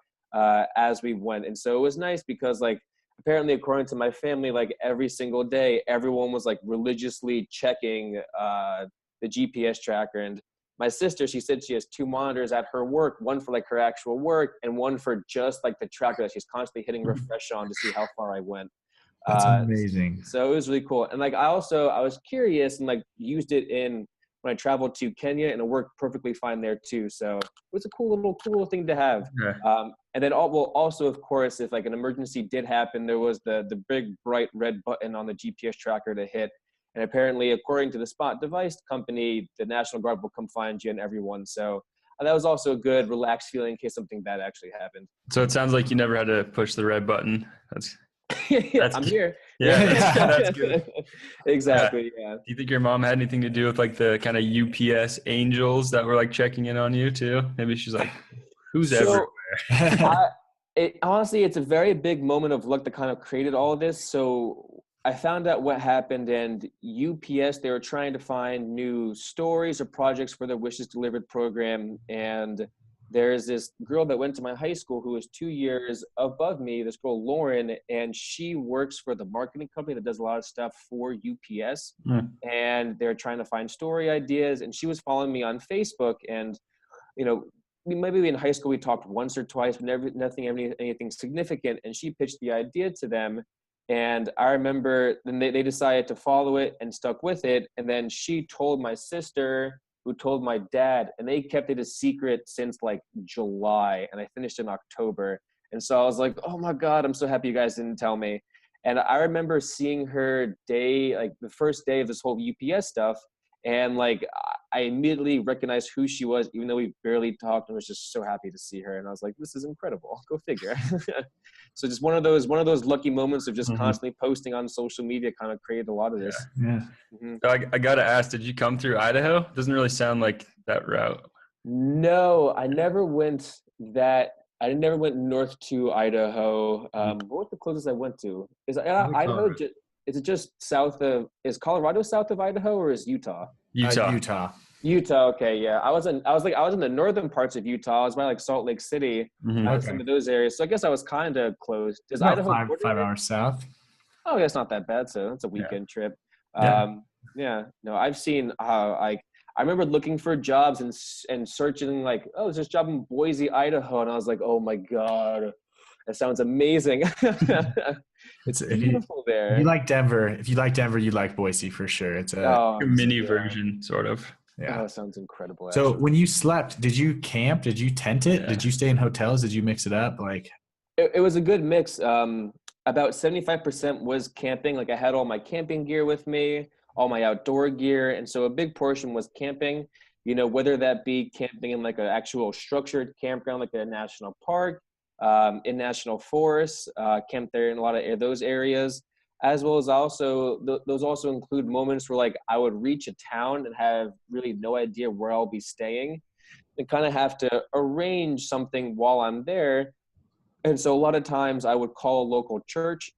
as we went. And so it was nice because, like, apparently according to my family, like every single day everyone was like religiously checking the GPS tracker. And my sister, she said she has 2 monitors at her work, one for like her actual work and one for just like the tracker that she's constantly hitting refresh on to see how far I went. That's amazing. So it was really cool. And like I was curious and like used it when I traveled to Kenya, and it worked perfectly fine there too. So it was a cool little thing to have. Yeah. And then also, of course, if like an emergency did happen, there was the big bright red button on the GPS tracker to hit. And apparently, according to the Spot device company, the National Guard will come find you and everyone. So that was also a good, relaxed feeling in case something bad actually happened. So it sounds like you never had to push the red button. I'm here. Yeah, that's good. Exactly. Yeah. Do you think your mom had anything to do with like the kind of UPS angels that were like checking in on you too? Maybe she's like, who's everywhere? Honestly, it's a very big moment of luck that kind of created all of this. So I found out what happened, and UPS, they were trying to find new stories or projects for their Wishes Delivered program. And there's this girl that went to my high school who was 2 years above me, this girl, Lauren, and she works for the marketing company that does a lot of stuff for UPS. And they're trying to find story ideas. And she was following me on Facebook. And, you know, maybe in high school we talked once or twice, but anything significant. And she pitched the idea to them. And I remember then they decided to follow it and stuck with it. And then she told my sister, who told my dad, and they kept it a secret since like July, and I finished in October. And so I was like, oh my God, I'm so happy you guys didn't tell me. And I remember seeing her like the first day of this whole UPS stuff, and like I immediately recognized who she was, even though we barely talked, and was just so happy to see her. And I was like, this is incredible. Go figure. So just one of those lucky moments of just constantly posting on social media kind of created a lot of this. Yeah. So I got to ask, did you come through Idaho? Doesn't really sound like that route. No, I never went north to Idaho. What was the closest I went to? Is Idaho? Is it just south of? Is Colorado south of Idaho, or is Utah? Utah. Okay, yeah. I was in the northern parts of Utah. I was by like Salt Lake City, some of those areas. So I guess I was kind of close. Does Idaho 5 hours south? Oh, yeah, it's not that bad. So it's a weekend trip. No, I've seen I remember looking for jobs and searching like, oh, there's this job in Boise, Idaho, and I was like, oh my God, that sounds amazing. It's beautiful there. If you like Denver, you like Boise for sure. It's a mini version, sort of. Yeah. Oh, that sounds incredible. So when you slept, did you camp? Did you tent it? Yeah. Did you stay in hotels? Did you mix it up? Like, it was a good mix. About 75% was camping. Like I had all my camping gear with me, all my outdoor gear. And so a big portion was camping, you know, whether that be camping in like an actual structured campground, like a national park, in national forests, camped there in a lot of those areas, as well as also those also include moments where like I would reach a town and have really no idea where I'll be staying and kind of have to arrange something while I'm there. And so a lot of times I would call a local church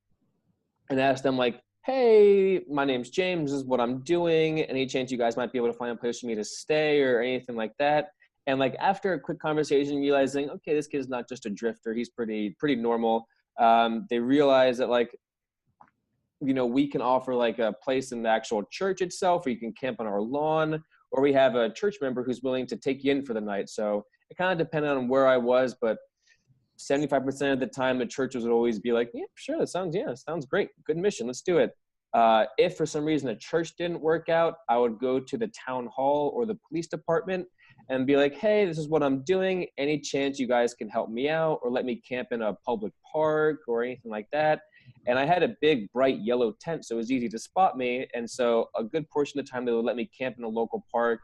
and ask them like, hey, my name's James, this is what I'm doing. Any chance you guys might be able to find a place for me to stay or anything like that? And like after a quick conversation, realizing, okay, this kid's not just a drifter, he's pretty normal. They realize that like, you know, we can offer like a place in the actual church itself, or you can camp on our lawn, or we have a church member who's willing to take you in for the night. So it kind of depended on where I was, but 75% of the time the churches would always be like, yeah, sure, that sounds great. Good mission, let's do it. If for some reason a church didn't work out, I would go to the town hall or the police department and be like, hey, this is what I'm doing. Any chance you guys can help me out or let me camp in a public park or anything like that? And I had a big, bright yellow tent, so it was easy to spot me. And so a good portion of the time they would let me camp in a local park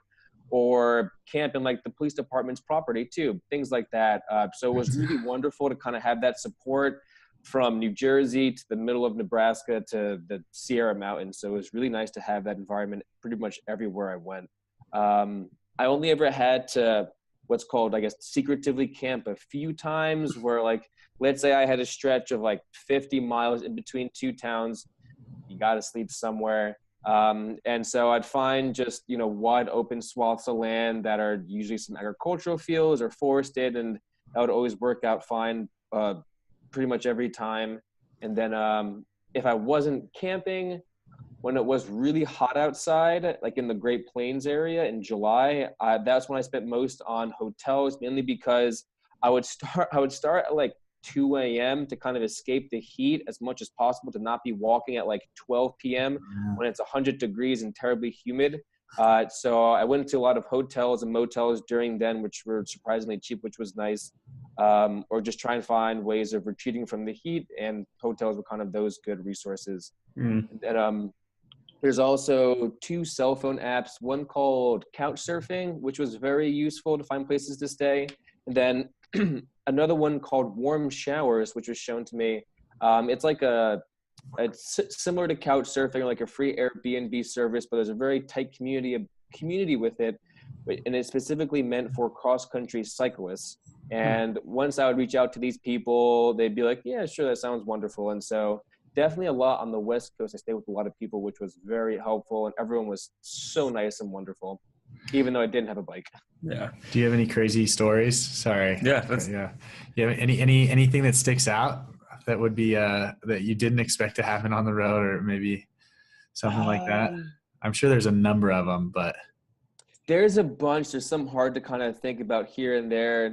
or camp in like the police department's property too, things like that. So it was really wonderful to kind of have that support from New Jersey to the middle of Nebraska to the Sierra Mountains. So it was really nice to have that environment pretty much everywhere I went. I only ever had to what's called, I guess, secretively camp a few times where like, let's say I had a stretch of like 50 miles in between two towns, you got to sleep somewhere. And so I'd find just, you know, wide open swaths of land that are usually some agricultural fields or forested. And that would always work out fine pretty much every time. And then if I wasn't camping, when it was really hot outside, like in the Great Plains area in July, that's when I spent most on hotels, mainly because I would start at like 2 a.m. to kind of escape the heat as much as possible, to not be walking at like 12 p.m. when it's 100 degrees and terribly humid. So I went to a lot of hotels and motels during then, which were surprisingly cheap, which was nice. Or just try and find ways of retreating from the heat, and hotels were kind of those good resources. And there's also 2 cell phone apps, one called Couchsurfing, which was very useful to find places to stay. And then another one called Warm Showers, which was shown to me. It's like it's similar to Couchsurfing, like a free Airbnb service, but there's a very tight community with it. And it's specifically meant for cross-country cyclists. And once I would reach out to these people, they'd be like, yeah, sure, that sounds wonderful. And so definitely a lot on the West Coast. I stayed with a lot of people, which was very helpful. And everyone was so nice and wonderful, even though I didn't have a bike. Yeah. Do you have any crazy stories? Sorry. Yeah. You have anything that sticks out that would be that you didn't expect to happen on the road, or maybe something like that? I'm sure there's a number of them, but there's a bunch. There's some hard to kind of think about here and there.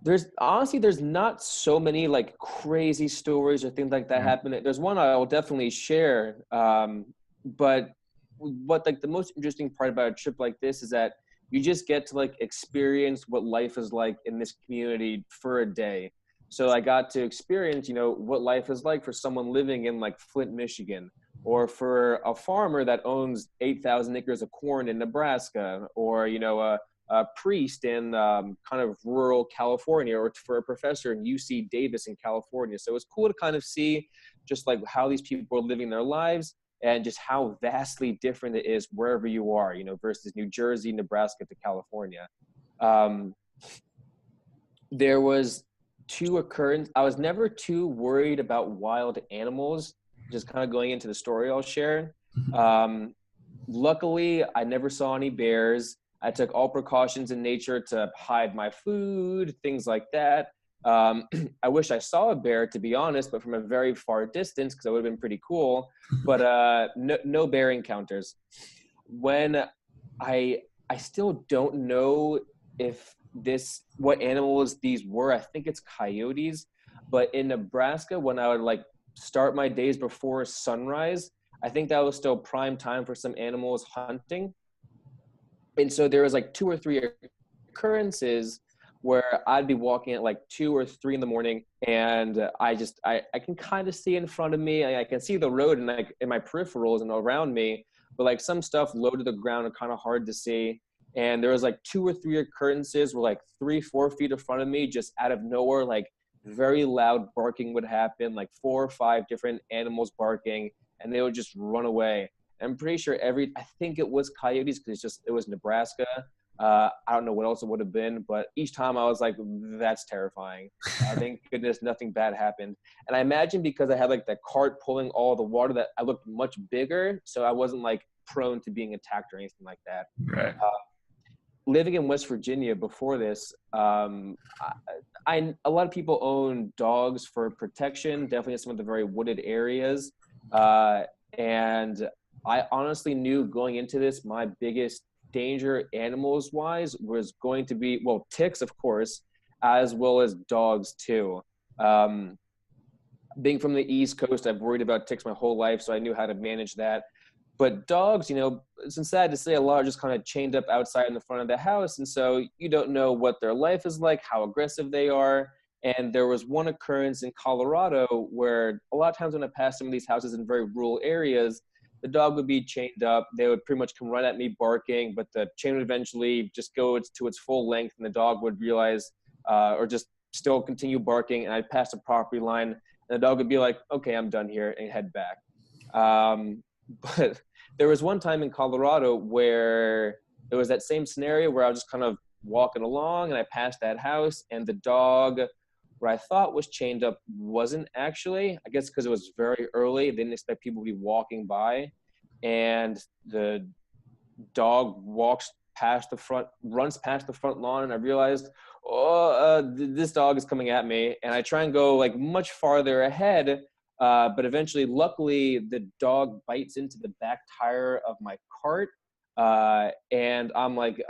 There's not so many like crazy stories or things like that happen. There's one I will definitely share. But what like the most interesting part about a trip like this is that you just get to like experience what life is like in this community for a day. So I got to experience, you know, what life is like for someone living in like Flint, Michigan, or for a farmer that owns 8,000 acres of corn in Nebraska, or, you know, a priest in kind of rural California, or for a professor in UC Davis in California. So it's cool to kind of see just like how these people are living their lives and just how vastly different it is wherever you are, you know, versus New Jersey, Nebraska to California. There was 2 occurrences. I was never too worried about wild animals, just kind of going into the story I'll share. Luckily, I never saw any bears. I took all precautions in nature to hide my food, things like that. I wish I saw a bear, to be honest, but from a very far distance, because that would have been pretty cool. But no bear encounters. When I still don't know what animals these were. I think it's coyotes. But in Nebraska, when I would like start my days before sunrise, I think that was still prime time for some animals hunting. And so there was like 2 or 3 occurrences where I'd be walking at like 2 or 3 in the morning, and I can kind of see in front of me. I can see the road and like in my peripherals and around me, but like some stuff low to the ground are kind of hard to see. And there was like 2 or 3 occurrences where like 3-4 feet in front of me, just out of nowhere, like very loud barking would happen, like 4 or 5 different animals barking, and they would just run away. I'm pretty sure I think it was coyotes, because it was Nebraska, I don't know what else it would have been, but each time I was like, that's terrifying. Thank goodness nothing bad happened. And I imagine because I had like that cart pulling all the water that I looked much bigger, so I wasn't like prone to being attacked or anything like that. Right. Living in West Virginia before this, a lot of people own dogs for protection, definitely in some of the very wooded areas. And I honestly knew going into this, my biggest danger animals wise was going to be, well, ticks, of course, as well as dogs too. Being from the East Coast, I've worried about ticks my whole life, so I knew how to manage that. But dogs, you know, it's sad to say, a lot are just kind of chained up outside in the front of the house. And so you don't know what their life is like, how aggressive they are. And there was one occurrence in Colorado where a lot of times when I passed some of these houses in very rural areas, the dog would be chained up. They would pretty much come right at me barking, but the chain would eventually just go to its full length and the dog would realize, or just still continue barking. And I'd pass the property line and the dog would be like, okay, I'm done here, and head back. But there was one time in Colorado where there was that same scenario where I was just kind of walking along and I passed that house and the dog where I thought was chained up wasn't actually, I guess because it was very early. They didn't expect people to be walking by, and the dog runs past the front lawn, and I realized, this dog is coming at me, and I try and go like much farther ahead. But eventually, luckily, the dog bites into the back tire of my cart. And I'm like,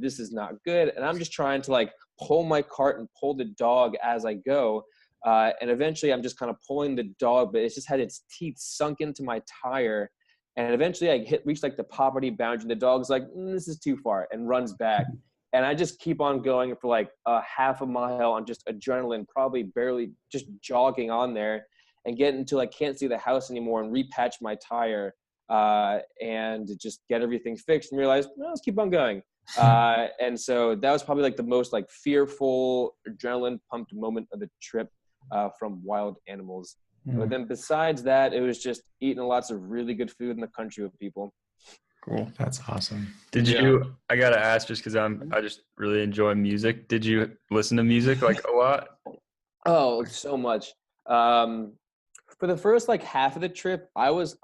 this is not good. And I'm just trying to like pull my cart and pull the dog as I go. And eventually I'm just kind of pulling the dog, but it's just had its teeth sunk into my tire. And eventually I reached like the property boundary and the dog's like, this is too far, and runs back. And I just keep on going for like a half a mile on just adrenaline, probably barely just jogging on there, and get until I can't see the house anymore and repatch my tire and just get everything fixed and realize, let's keep on going. And so that was probably like the most like fearful, adrenaline pumped moment of the trip from wild animals. But then besides that, it was just eating lots of really good food in the country with people. Cool. That's awesome. Did you, I got to ask just because I just really enjoy music. Did you listen to music like a lot? Oh, so much. For the first like half of the trip, I was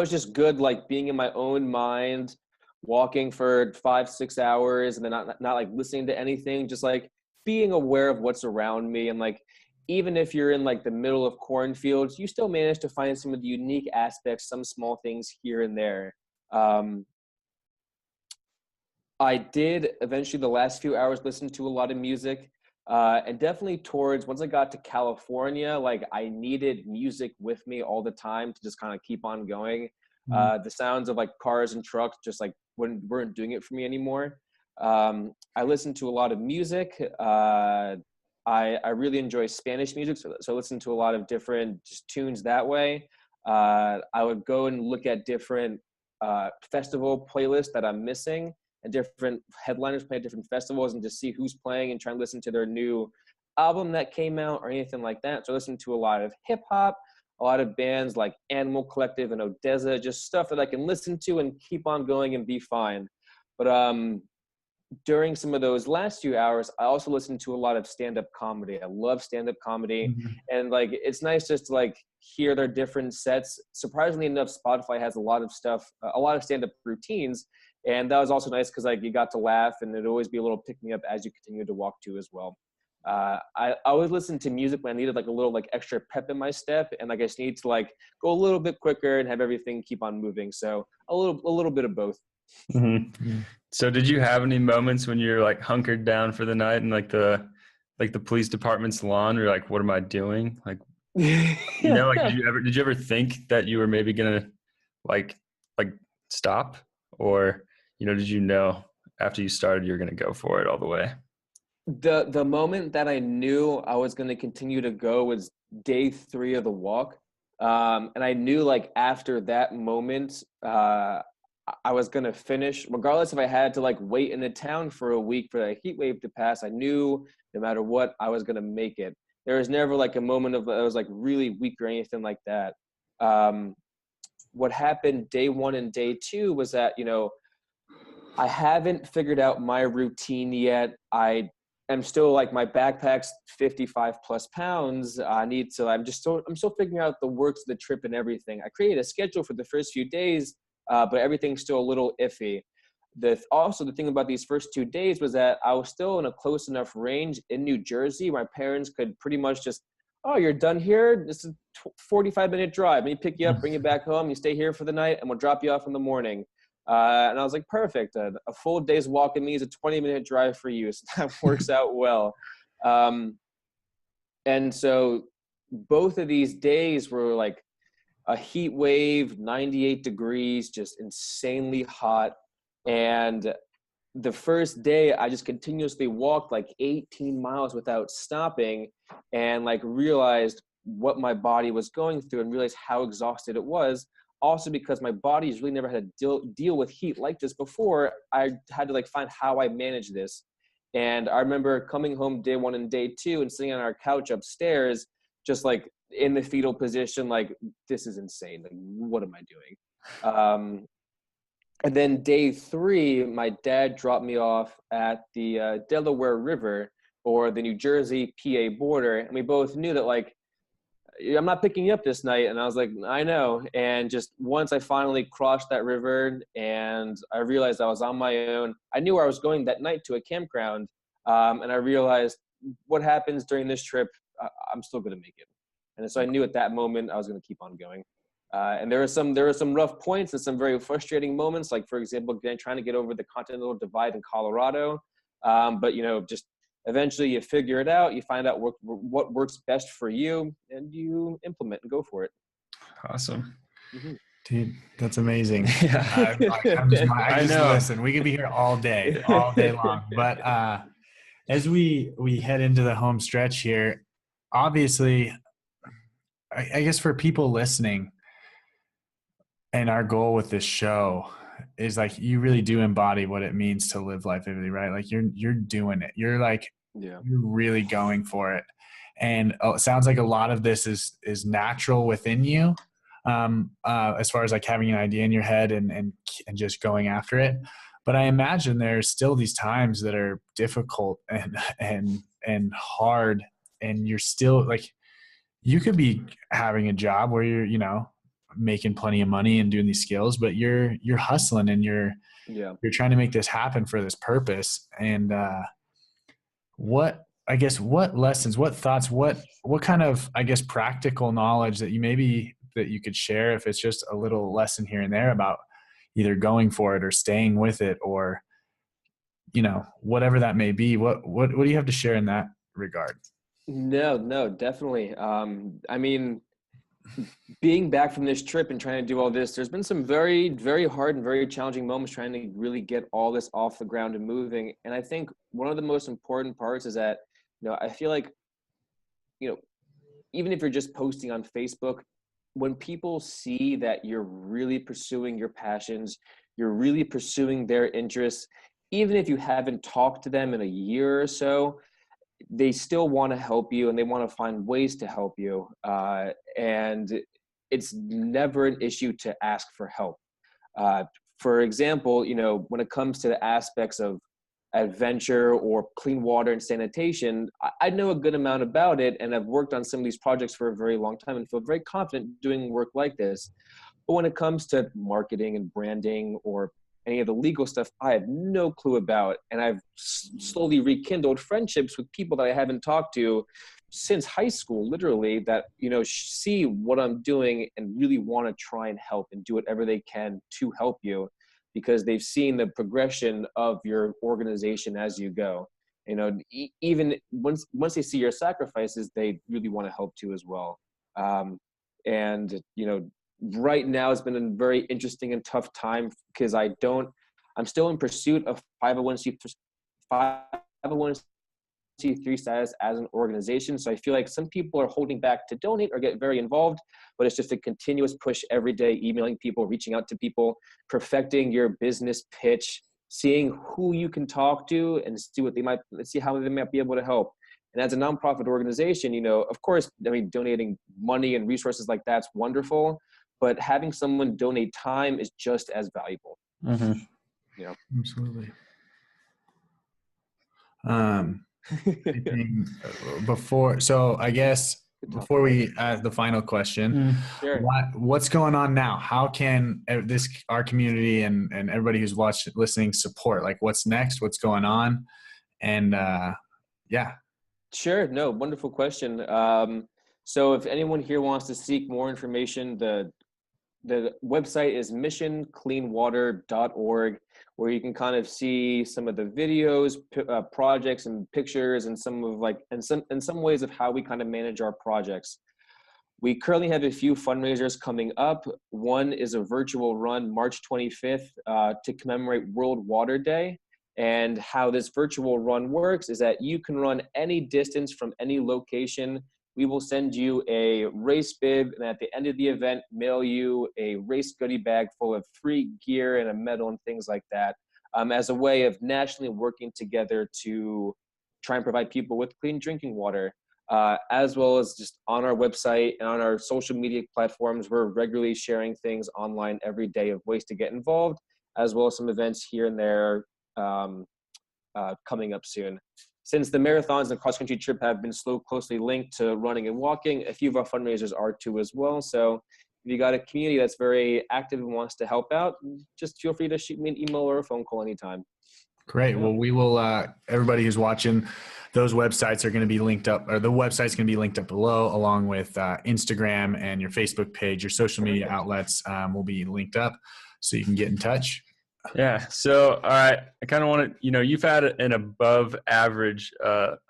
just good like being in my own mind, walking for 5-6 hours, and then not like listening to anything, just like being aware of what's around me. And like even if you're in like the middle of cornfields, you still manage to find some of the unique aspects, some small things here and there. I did eventually the last few hours listen to a lot of music. And definitely once I got to California, like I needed music with me all the time to just kind of keep on going. The sounds of like cars and trucks just like weren't doing it for me anymore. I listened to a lot of music. I really enjoy Spanish music, so I listened to a lot of different just tunes that way. I would go and look at different festival playlists that I'm missing, and different headliners play at different festivals, and just see who's playing and try and listen to their new album that came out or anything like that. So I listened to a lot of hip hop, a lot of bands like Animal Collective and Odessa, just stuff that I can listen to and keep on going and be fine. But during some of those last few hours, I also listened to a lot of stand-up comedy. I love stand-up comedy. And like, it's nice just to like hear their different sets. Surprisingly enough, Spotify has a lot of stuff, a lot of stand-up routines. And that was also nice because like you got to laugh, and it'd always be a little pick me up as you continue to walk too as well. I always listen to music when I needed like a little like extra pep in my step, and like I just need to like go a little bit quicker and have everything keep on moving. So a little bit of both. So did you have any moments when you're like hunkered down for the night and like the police department's lawn, or like, what am I doing? Like, you know, like did you ever think that you were maybe gonna like stop, or you know, did you know after you started you're gonna go for it all the way? The moment that I knew I was going to continue to go was day 3 of the walk. And I knew like after that moment, I was going to finish regardless if I had to like wait in the town for a week for the heat wave to pass. I knew no matter what, I was going to make it. There was never like a moment of I was like really weak or anything like that. What happened day 1 and day 2 was that, you know, I haven't figured out my routine yet. I am still like, my backpack's 55 plus pounds. I'm still figuring out the works of the trip and everything. I created a schedule for the first few days, but everything's still a little iffy. Also, the thing about these first 2 days was that I was still in a close enough range in New Jersey. My parents could pretty much just, oh, you're done here? This is a 45-minute drive. Let me pick you up, bring you back home. You stay here for the night, and we'll drop you off in the morning. And I was like, perfect. A full day's walk in me is a 20-minute drive for you. So that works out well. And so both of these days were like a heat wave, 98 degrees, just insanely hot. And the first day I just continuously walked like 18 miles without stopping, and like realized what my body was going through and realized how exhausted it was. Also, because my body's really never had to deal with heat like this before, I had to like find how I manage this. And I remember coming home day 1 and day 2 and sitting on our couch upstairs, just like in the fetal position, like, this is insane. Like, what am I doing? And then day 3, my dad dropped me off at the Delaware River, or the New Jersey PA border. And we both knew that, like, I'm not picking you up this night. And I was like, I know. And just once I finally crossed that river and I realized I was on my own, I knew where I was going that night, to a campground. And I realized, what happens during this trip, I'm still going to make it. And so I knew at that moment I was going to keep on going. And there were some rough points and some very frustrating moments, like, for example, trying to get over the Continental Divide in Colorado. But, you know, just eventually you figure it out, you find out what works best for you, and you implement and go for it. Awesome. Mm-hmm. Dude, that's amazing. Yeah. I know. Listen, we could be here all day long. But as we head into the home stretch here, obviously, I guess for people listening, and our goal with this show is, like, you really do embody what it means to live life vividly, right? Like, you're doing it. You're like, you're really going for it. And it sounds like a lot of this is natural within you, as far as like having an idea in your head and just going after it. But I imagine there's still these times that are difficult and hard, and you're still like, you could be having a job where you're, you know, making plenty of money and doing these skills, but you're hustling and you're trying to make this happen for this purpose. And what lessons, what thoughts, what kind of, I guess, practical knowledge that you could share, if it's just a little lesson here and there about either going for it or staying with it, or, you know, whatever that may be, what do you have to share in that regard? No, definitely. I mean, being back from this trip and trying to do all this, there's been some very, very hard and very challenging moments trying to really get all this off the ground and moving. And I think one of the most important parts is that, you know, I feel like, you know, even if you're just posting on Facebook, when people see that you're really pursuing your passions, you're really pursuing their interests, even if you haven't talked to them in a year or so, they still want to help you and they want to find ways to help you. And it's never an issue to ask for help. For example, you know, when it comes to the aspects of adventure or clean water and sanitation, I know a good amount about it, and I've worked on some of these projects for a very long time and feel very confident doing work like this. But when it comes to marketing and branding or any of the legal stuff, I have no clue about. And I've slowly rekindled friendships with people that I haven't talked to since high school, literally, that, you know, see what I'm doing and really want to try and help and do whatever they can to help you, because they've seen the progression of your organization as you go. You know, even once they see your sacrifices, they really want to help too as well. And, you know, right now it's been a very interesting and tough time, because I'm still in pursuit of 501c3 status as an organization. So I feel like some people are holding back to donate or get very involved, but it's just a continuous push every day, emailing people, reaching out to people, perfecting your business pitch, seeing who you can talk to and see how they might be able to help. And as a nonprofit organization, you know, of course, I mean, donating money and resources like that's wonderful, but having someone donate time is just as valuable. Mm-hmm. Absolutely. Anything I guess before we ask the final question, Sure. what's going on now? How can our community and everybody who's listening support? Like, what's next? What's going on? And yeah. Sure. No, wonderful question. So if anyone here wants to seek more information, the website is missioncleanwater.org, where you can kind of see some of the videos, projects, and pictures, and some ways of how we kind of manage our projects. We currently have a few fundraisers coming up. One is a virtual run March 25th to commemorate World Water Day. And how this virtual run works is that you can run any distance from any location. We will send you a race bib, and at the end of the event, mail you a race goodie bag full of free gear and a medal and things like that, as a way of nationally working together to try and provide people with clean drinking water. As well as just on our website and on our social media platforms, we're regularly sharing things online every day of ways to get involved, as well as some events here and there coming up soon. Since the marathons and the cross-country trip have been closely linked to running and walking, a few of our fundraisers are too as well. So if you got a community that's very active and wants to help out, just feel free to shoot me an email or a phone call anytime. Great. Well, we will, everybody who's watching, those websites are going to be linked up, or the website's going to be linked up below, along with Instagram and your Facebook page. Your social media outlets will be linked up so you can get in touch. Yeah. So, all right. I kind of want to, you've had an above average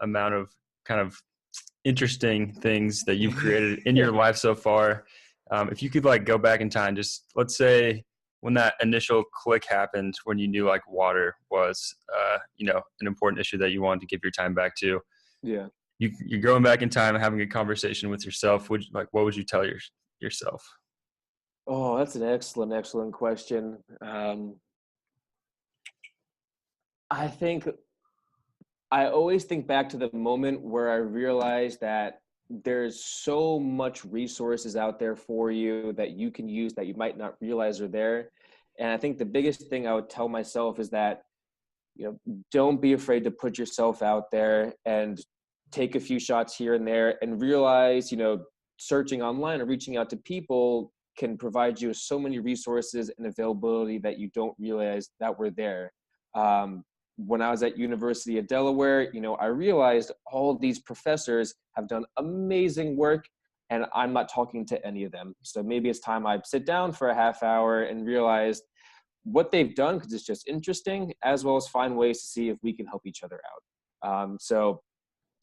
amount of kind of interesting things that you've created in your life so far. If you could go back in time, just let's say when that initial click happened, when you knew water was, an important issue that you wanted to give your time back to. Yeah. You're going back in time and having a conversation with yourself. What would you tell yourself? Oh, that's an excellent question. I think I always think back to the moment where I realized that there's so much resources out there for you that you can use that you might not realize are there. And I think the biggest thing I would tell myself is that, don't be afraid to put yourself out there and take a few shots here and there, and realize, searching online or reaching out to people can provide you with so many resources and availability that you don't realize that were there. When I was at University of Delaware, I realized all of these professors have done amazing work, and I'm not talking to any of them. So maybe it's time I sit down for a half hour and realize what they've done, because it's just interesting, as well as find ways to see if we can help each other out. So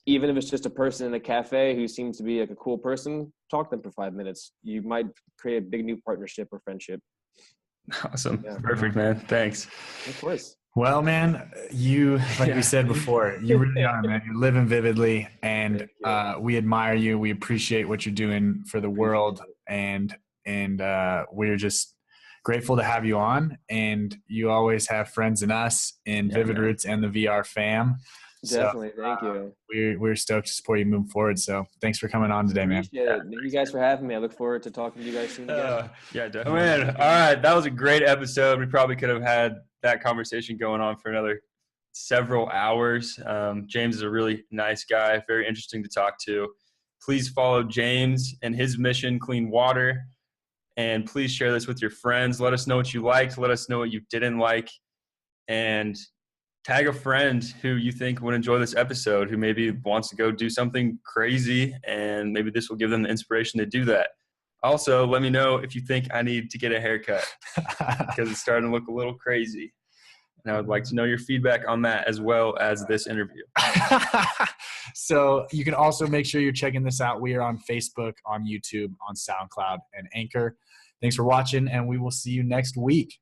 even if it's just a person in a cafe who seems to be a cool person, talk to them for 5 minutes. You might create a big new partnership or friendship. Awesome. Yeah. Perfect, man. Thanks. Of course. Well, man, we said before, you really are, man. You're living vividly, and we admire you. We appreciate what you're doing for the world, and we're just grateful to have you on. And you always have friends in us, in Vivid Roots and the VR fam. Definitely. Thank you. We're stoked to support you moving forward. So thanks for coming on today, man. Appreciate it. Thank you guys for having me. I look forward to talking to you guys soon again. Yeah, definitely. Man, all right. That was a great episode. We probably could have had that conversation going on for another several hours. James is a really nice guy, very interesting to talk to. Please follow James and his mission, Clean Water. And please share this with your friends. Let us know what you liked. Let us know what you didn't like. And tag a friend who you think would enjoy this episode, who maybe wants to go do something crazy, and maybe this will give them the inspiration to do that. Also, let me know if you think I need to get a haircut, because it's starting to look a little crazy. And I would like to know your feedback on that, as well as this interview. So you can also make sure you're checking this out. We are on Facebook, on YouTube, on SoundCloud, and Anchor. Thanks for watching, and we will see you next week.